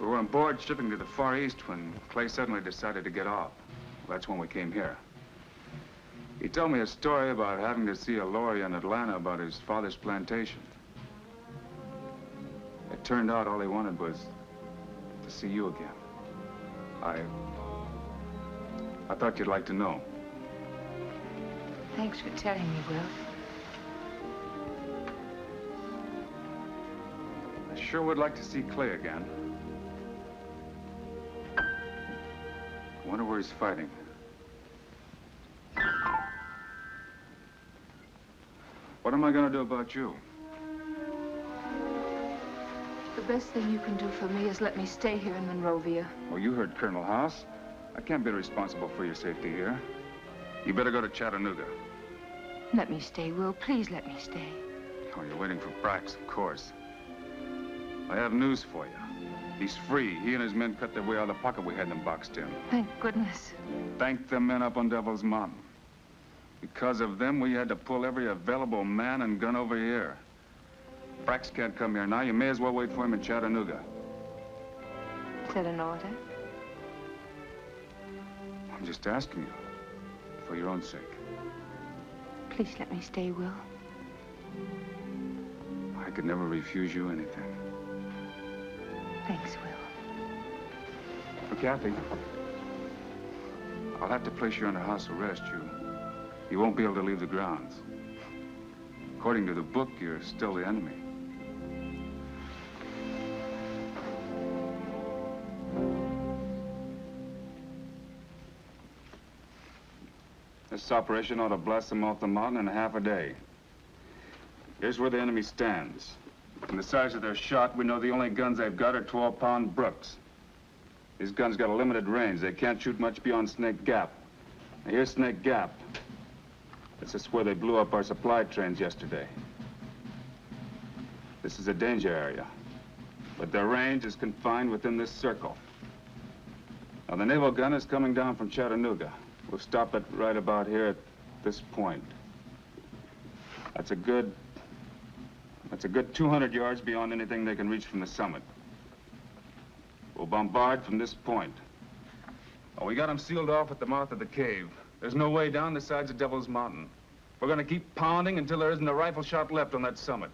We were on board shipping to the Far East when Clay suddenly decided to get off. Well, that's when we came here. He told me a story about having to see a lawyer in Atlanta about his father's plantation. It turned out all he wanted was to see you again. I thought you'd like to know. Thanks for telling me, Will. I sure would like to see Clay again. I wonder where he's fighting. What am I going to do about you? The best thing you can do for me is let me stay here in Monrovia. Well, you heard Colonel House. I can't be responsible for your safety here. You better go to Chattanooga. Let me stay, Will. Please let me stay. Oh, you're waiting for Brax, of course. I have news for you. He's free. He and his men cut their way out of the pocket we had them boxed in. Thank goodness. Thank the men up on Devil's Mountain. Because of them, we had to pull every available man and gun over here. Brax can't come here now. You may as well wait for him in Chattanooga. Is that an order? I'm just asking you. for your own sake. Please let me stay, Will. I could never refuse you anything. Thanks, Will. For Kathy, I'll have to place you under house arrest. You won't be able to leave the grounds. According to the book, you're still the enemy. This operation ought to blast them off the mountain in half a day. Here's where the enemy stands. From the size of their shot, we know the only guns they've got are 12-pound Brooks. These guns got a limited range. They can't shoot much beyond Snake Gap. Now, here's Snake Gap. This is where they blew up our supply trains yesterday. This is a danger area, but their range is confined within this circle. Now, the naval gun is coming down from Chattanooga. We'll stop it right about here at this point. That's a good 200 yards beyond anything they can reach from the summit. We'll bombard from this point. Oh, we got them sealed off at the mouth of the cave. There's no way down the sides of Devil's Mountain. We're gonna keep pounding until there isn't a rifle shot left on that summit.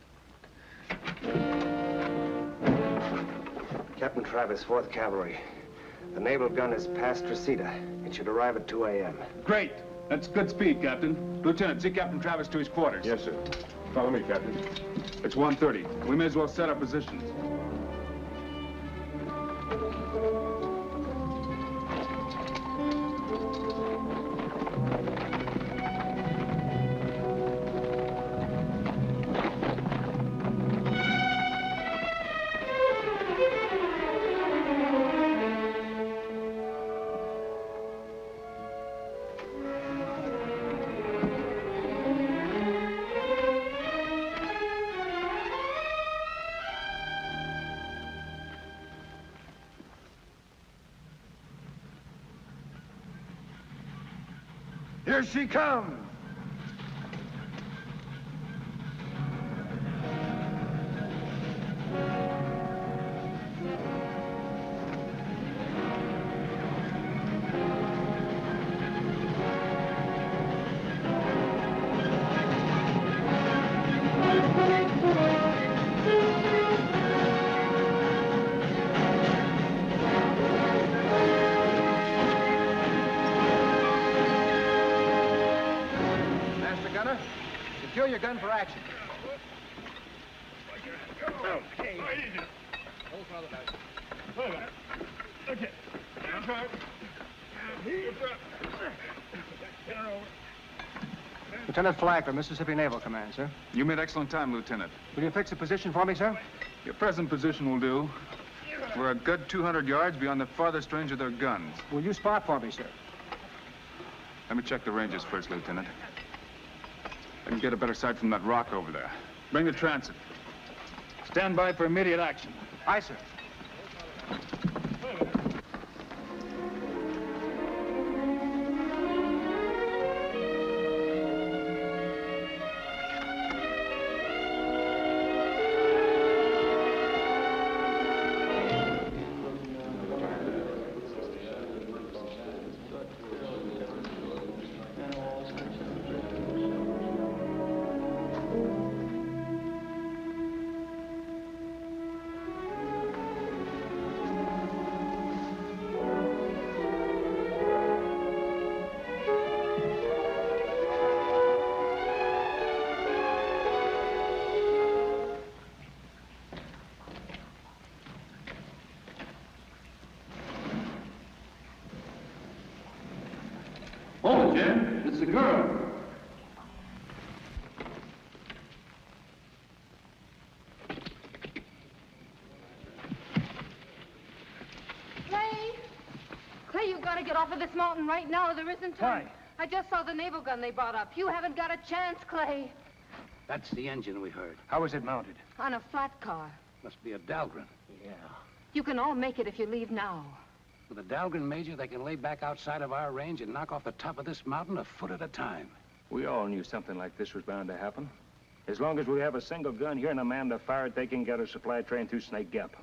Captain Travis, 4th Cavalry. The naval gun is past Reseda. It should arrive at 2 a.m. Great. That's good speed, Captain. Lieutenant, see Captain Travis to his quarters. Yes, sir. Follow me, Captain. It's 1:30. We may as well set our positions. Here she comes. Secure your gun for action. Okay. Hold for the back. Okay. Lieutenant Flagler, Mississippi Naval Command, sir. You made excellent time, Lieutenant. Will you fix a position for me, sir? Your present position will do. We're a good 200 yards beyond the farthest range of their guns. Will you spot for me, sir? Let me check the ranges first, Lieutenant. I can get a better sight from that rock over there. Bring the transit. Stand by for immediate action. Aye, sir. Oh, Jim, it's the girl. Clay, you've got to get off of this mountain right now. There isn't time. Why? I just saw the naval gun they brought up. You haven't got a chance, Clay. That's the engine we heard. How is it mounted? On a flat car. Must be a Dahlgren. Yeah. You can all make it if you leave now. With a Dahlgren, Major, they can lay back outside of our range and knock off the top of this mountain a foot at a time. We all knew something like this was bound to happen. As long as we have a single gun here and a man to fire it, they can get a supply train through Snake Gap.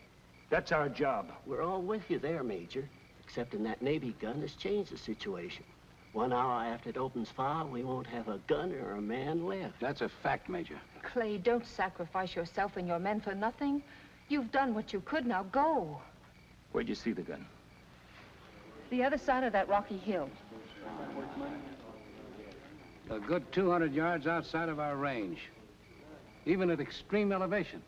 That's our job. We're all with you there, Major. Except in that Navy gun has changed the situation. 1 hour after it opens fire, we won't have a gun or a man left. That's a fact, Major. Clay, don't sacrifice yourself and your men for nothing. You've done what you could, now go. Where'd you see the gun? The other side of that rocky hill. A good 200 yards outside of our range. Even at extreme elevation.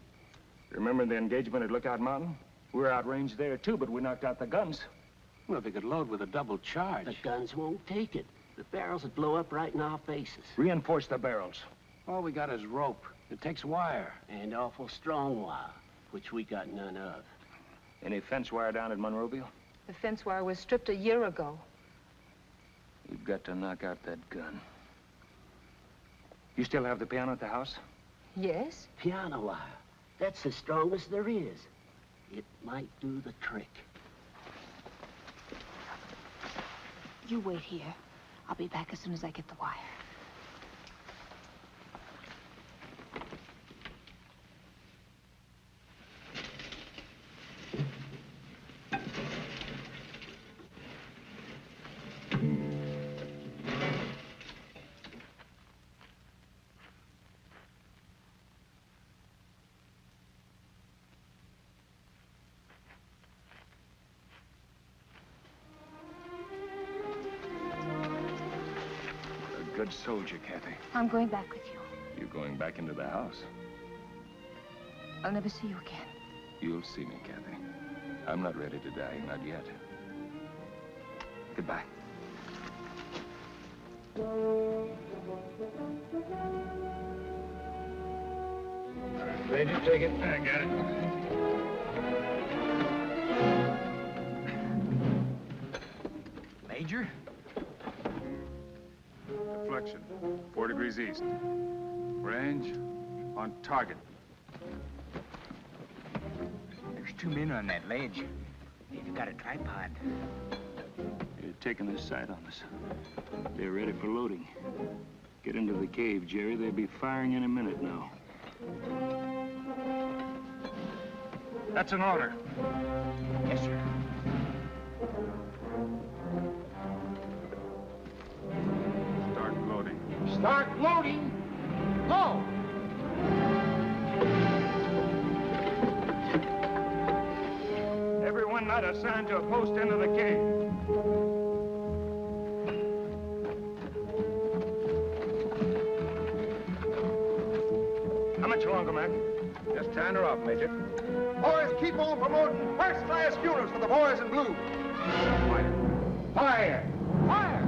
Remember the engagement at Lookout Mountain? We were outranged there, too, but we knocked out the guns. Well, they could load with a double charge. The guns won't take it. The barrels would blow up right in our faces. Reinforce the barrels. All we got is rope. It takes wire. And awful strong wire, which we got none of. Any fence wire down at Monroeville? The fence wire was stripped a year ago. We've got to knock out that gun. You still have the piano at the house? Yes. Piano wire. That's the strongest there is. It might do the trick. You wait here. I'll be back as soon as I get the wire. Good soldier, Kathy. I'm going back with you. You're going back into the house. I'll never see you again. You'll see me, Kathy. I'm not ready to die, not yet. Goodbye. Major, take it. I got it. Major? Deflection, 4 degrees east. Range on target. There's 2 men on that ledge. They've got a tripod. They're taking this sight on us. They're ready for loading. Get into the cave, Jerry. They'll be firing in a minute now. That's an order. Yes, sir. Start loading. Start loading. Go! Everyone not assigned to a post end of the cave. How much longer, Mac? Just tying her off, Major. Boys, keep on promoting first-class funerals for the boys in blue. Fire! Fire!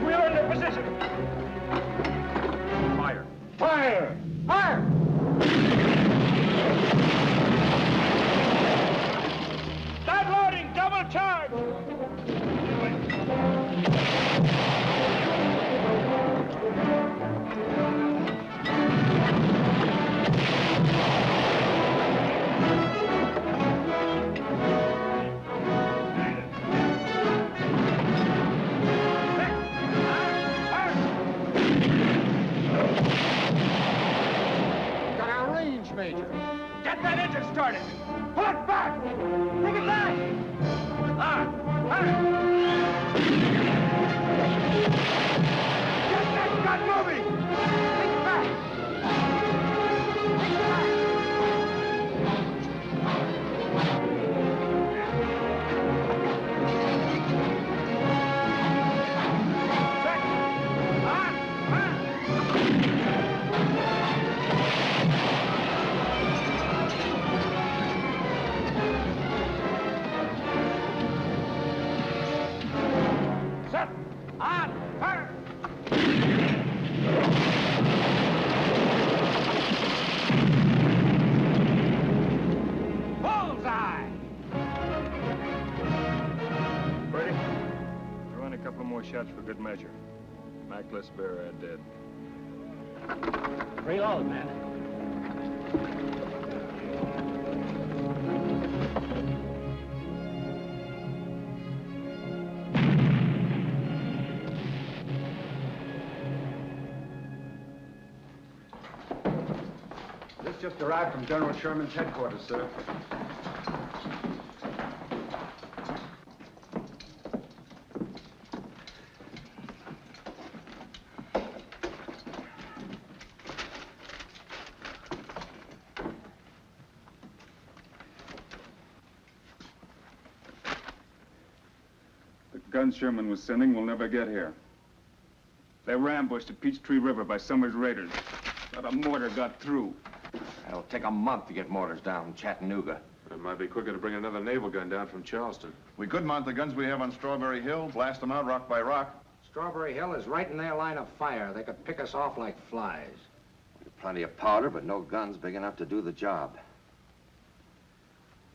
We're in their position. Fire. Fire! Fire! Start loading! Double charge! Got our range, Major. Get that engine started! Pull it back! Take it back! Get that gun moving! Take it back! Take it back! Set! On! Fire! Bullseye! Ready? Throw in a couple more shots for good measure. Mackless bearer dead. Reload, man. just arrived from General Sherman's headquarters, sir. The guns Sherman was sending will never get here. They were ambushed at Peachtree River by Summers' raiders. Not a mortar got through. It'll take a month to get mortars down in Chattanooga. It might be quicker to bring another naval gun down from Charleston. We could mount the guns we have on Strawberry Hill, blast them out rock by rock. Strawberry Hill is right in their line of fire. They could pick us off like flies. Plenty of powder, but no guns big enough to do the job.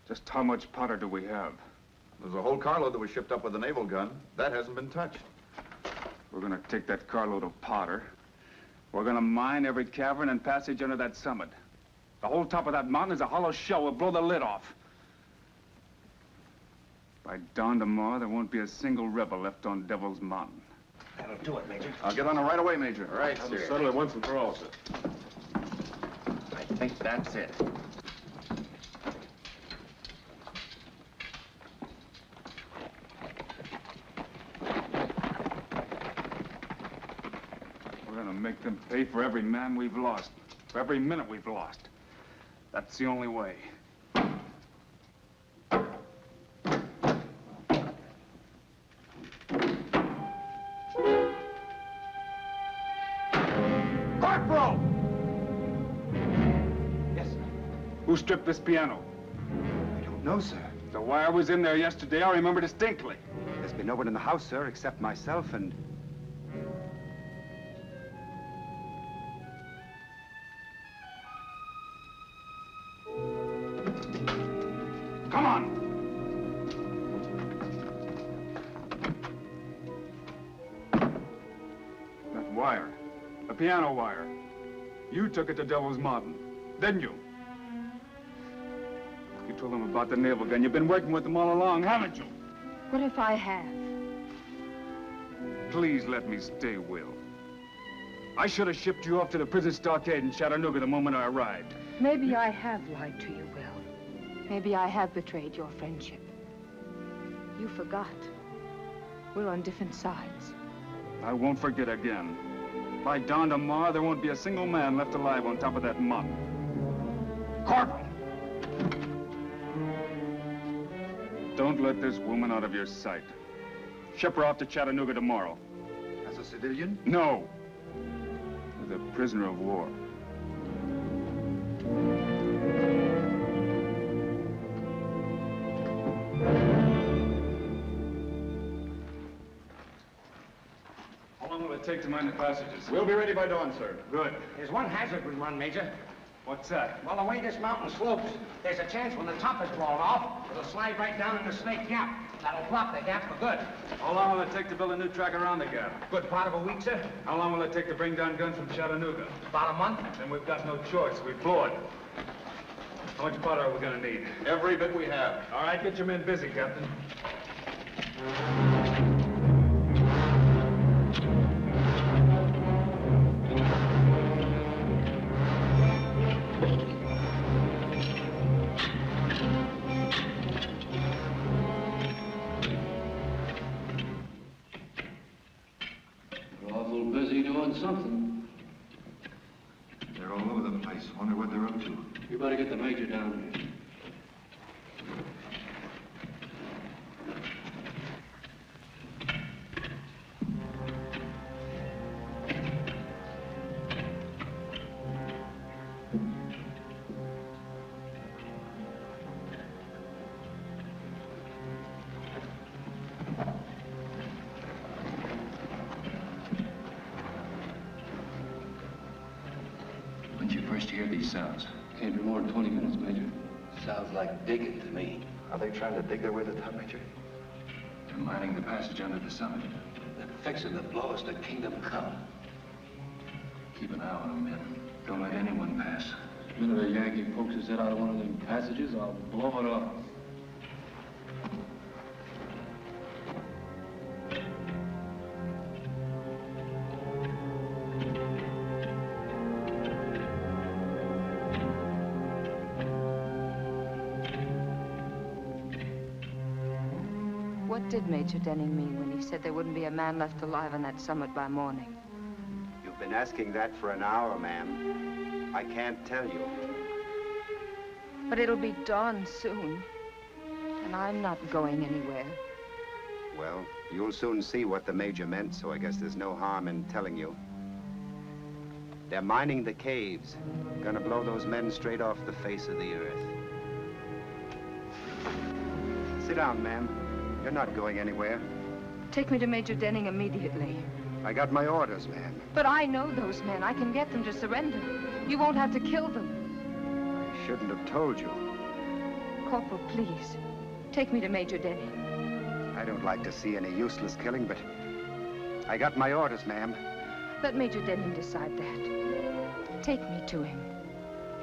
Just how much powder do we have? There's a whole carload that was shipped up with a naval gun. That hasn't been touched. We're gonna take that carload of powder. We're gonna mine every cavern and passage under that summit. The whole top of that mountain is a hollow shell. We'll blow the lid off. By dawn tomorrow, there won't be a single rebel left on Devil's Mountain. That'll do it, Major. I'll get on it right away, Major. All right, sir. Settle it once and for all, sir. I think that's it. We're gonna make them pay for every man we've lost, for every minute we've lost. That's the only way. Corporal! Yes, sir. Who stripped this piano? I don't know, sir. The wire was in there yesterday. I remember distinctly. There's been no one in the house, sir, except myself and... Come on! That wire. The piano wire. You took it to Devil's Mountain, didn't you? You told them about the naval gun. You've been working with them all along, haven't you? What if I have? Please let me stay, Will. I should have shipped you off to the prison stockade in Chattanooga the moment I arrived. Maybe I have lied to you, Will. Maybe I have betrayed your friendship. You forgot. We're on different sides. I won't forget again. By dawn tomorrow, there won't be a single man left alive on top of that mountain. Corporal! Don't let this woman out of your sight. Ship her off to Chattanooga tomorrow. As a civilian? No. As a prisoner of war. How long will it take to mine the passages? We'll be ready by dawn, sir. Good. There's one hazard we run, Major. What's that? Well, the way this mountain slopes, there's a chance when the top is blown off, it'll slide right down into Snake Gap. That'll block the gap for good. How long will it take to build a new track around the gap? Good part of a week, sir. How long will it take to bring down guns from Chattanooga? About a month. Then we've got no choice. We blow it. How much powder are we gonna need? Every bit we have. All right, get your men busy, Captain. Awful busy doing something. They're all over the place. Wonder what they're up to. You better get the major down here. When'd you first hear these sounds? Can't be more than 20 minutes, Major. Sounds like digging to me. Are they trying to dig their way to the top, Major? They're mining the passage under the summit. They're fixing to blow us to Kingdom Come. Keep an eye on them, men. Don't let anyone pass. The minute a Yankee pokes his head out of one of them passages, I'll blow it off. did Major Denning mean when he said there wouldn't be a man left alive on that summit by morning? You've been asking that for an hour, ma'am. I can't tell you. But it'll be dawn soon. And I'm not going anywhere. Well, you'll soon see what the Major meant, so I guess there's no harm in telling you. They're mining the caves. Gonna blow those men straight off the face of the earth. Sit down, ma'am. You're not going anywhere. Take me to Major Denning immediately. I got my orders, ma'am. But I know those men. I can get them to surrender. You won't have to kill them. I shouldn't have told you. Corporal, please. Take me to Major Denning. I don't like to see any useless killing, but I got my orders, ma'am. Let Major Denning decide that. Take me to him.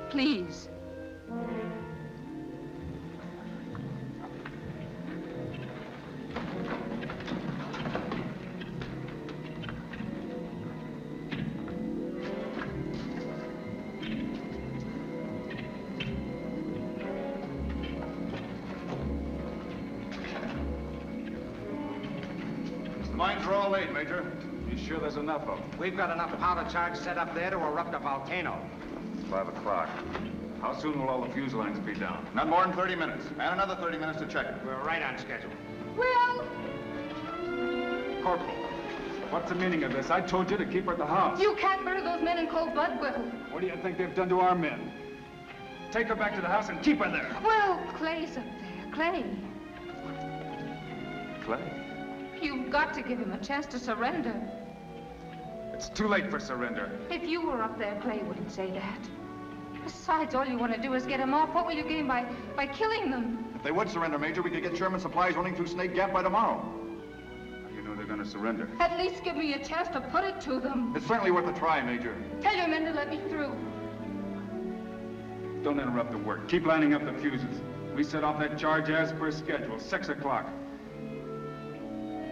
Please. The mines are all laid, Major. You sure there's enough of them? We've got enough powder charge set up there to erupt a volcano. 5 o'clock. How soon will all the fuse lines be down? Not more than 30 minutes. And another 30 minutes to check it. We're right on schedule. Will! Corporal, what's the meaning of this? I told you to keep her at the house. You can't murder those men in cold blood, Will. What do you think they've done to our men? Take her back to the house and keep her there. Will, Clay's up there. Clay. Clay? You've got to give him a chance to surrender. It's too late for surrender. If you were up there, Clay wouldn't say that. Besides, all you want to do is get him off. What will you gain by killing them? If they would surrender, Major, we could get Sherman supplies running through Snake Gap by tomorrow. How do you know they're going to surrender? At least give me a chance to put it to them. It's certainly worth a try, Major. Tell your men to let me through. Don't interrupt the work. Keep lining up the fuses. We set off that charge as per schedule, 6 o'clock.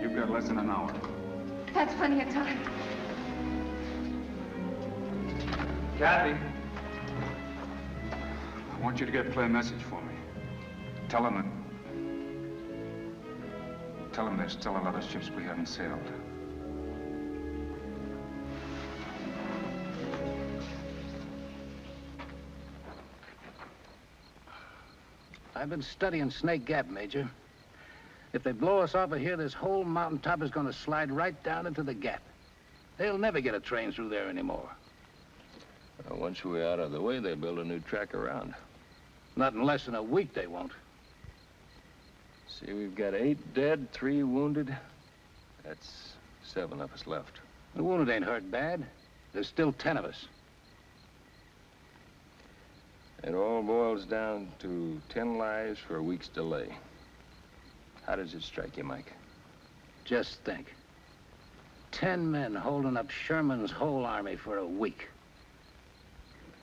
You've got less than an hour. That's plenty of time. Kathy. I want you to get Clay a message for me. Tell him there's still a lot of ships we haven't sailed. I've been studying Snake Gap, Major. If they blow us off of here, this whole mountaintop is going to slide right down into the gap. They'll never get a train through there anymore. Well, once we're out of the way, they build a new track around. Not in less than a week, they won't. See, we've got 8 dead, 3 wounded. That's 7 of us left. The wounded ain't hurt bad. There's still 10 of us. It all boils down to 10 lives for a week's delay. How does it strike you, Mike? Just think. 10 men holding up Sherman's whole army for a week.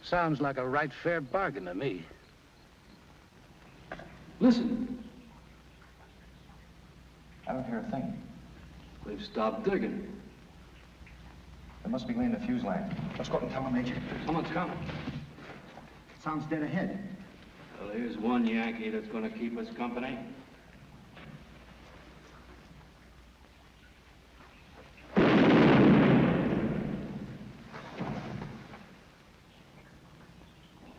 Sounds like a right fair bargain to me. Listen. I don't hear a thing. They've stopped digging. They must be laying the fuse line. Let's go up and tell them, Major. Someone's coming. Sounds dead ahead. Well, here's one Yankee that's going to keep us company.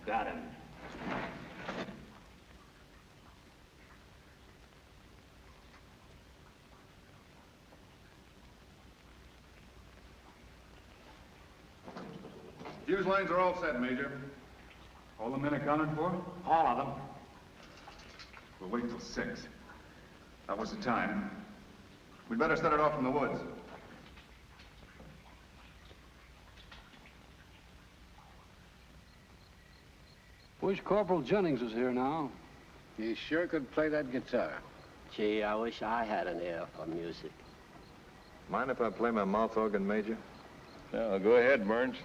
Got him. Fuse lines are all set, Major. All the men accounted for? All of them. We'll wait till 6. That was the time. We'd better set it off from the woods. Wish Corporal Jennings was here now. He sure could play that guitar. Gee, I wish I had an ear for music. Mind if I play my mouth organ, Major? No, go ahead, Burns.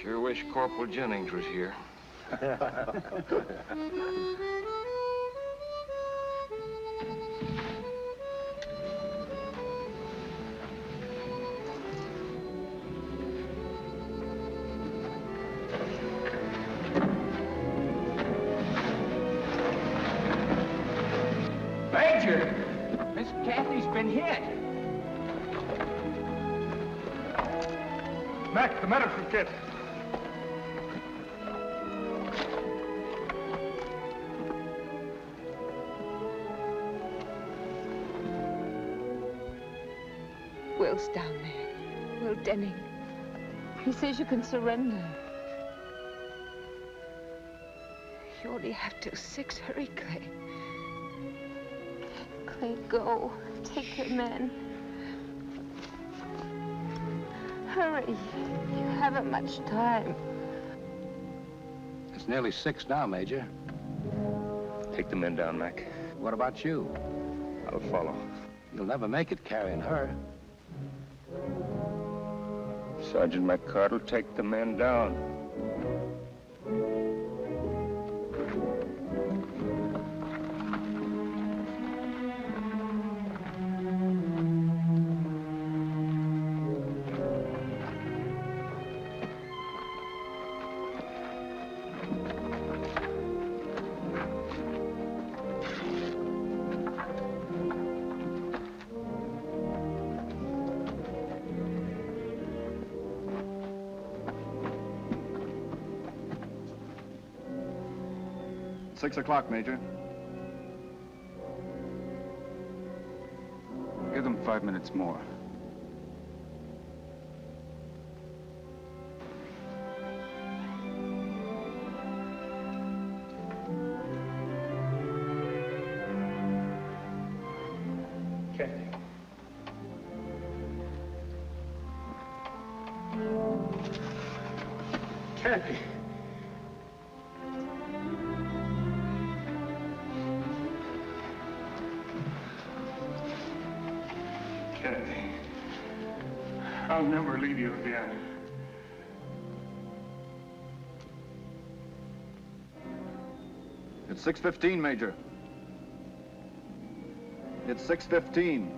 Sure wish Corporal Jennings was here. He's been hit. Mac, the medical kit. Will's down there. Will Denning. He says you can surrender. You only have till 6. Hurry, Clay. Clay, go. Take your men. Hurry. You haven't much time. It's nearly 6 now, Major. Take the men down, Mac. What about you? I'll follow. You'll never make it carrying her. Sergeant McCart will take the men down. Six o'clock, Major. Give them 5 minutes more. Kathy. Kathy. Kathy. I'll never leave you again. It's 6:15, Major. It's 6:15.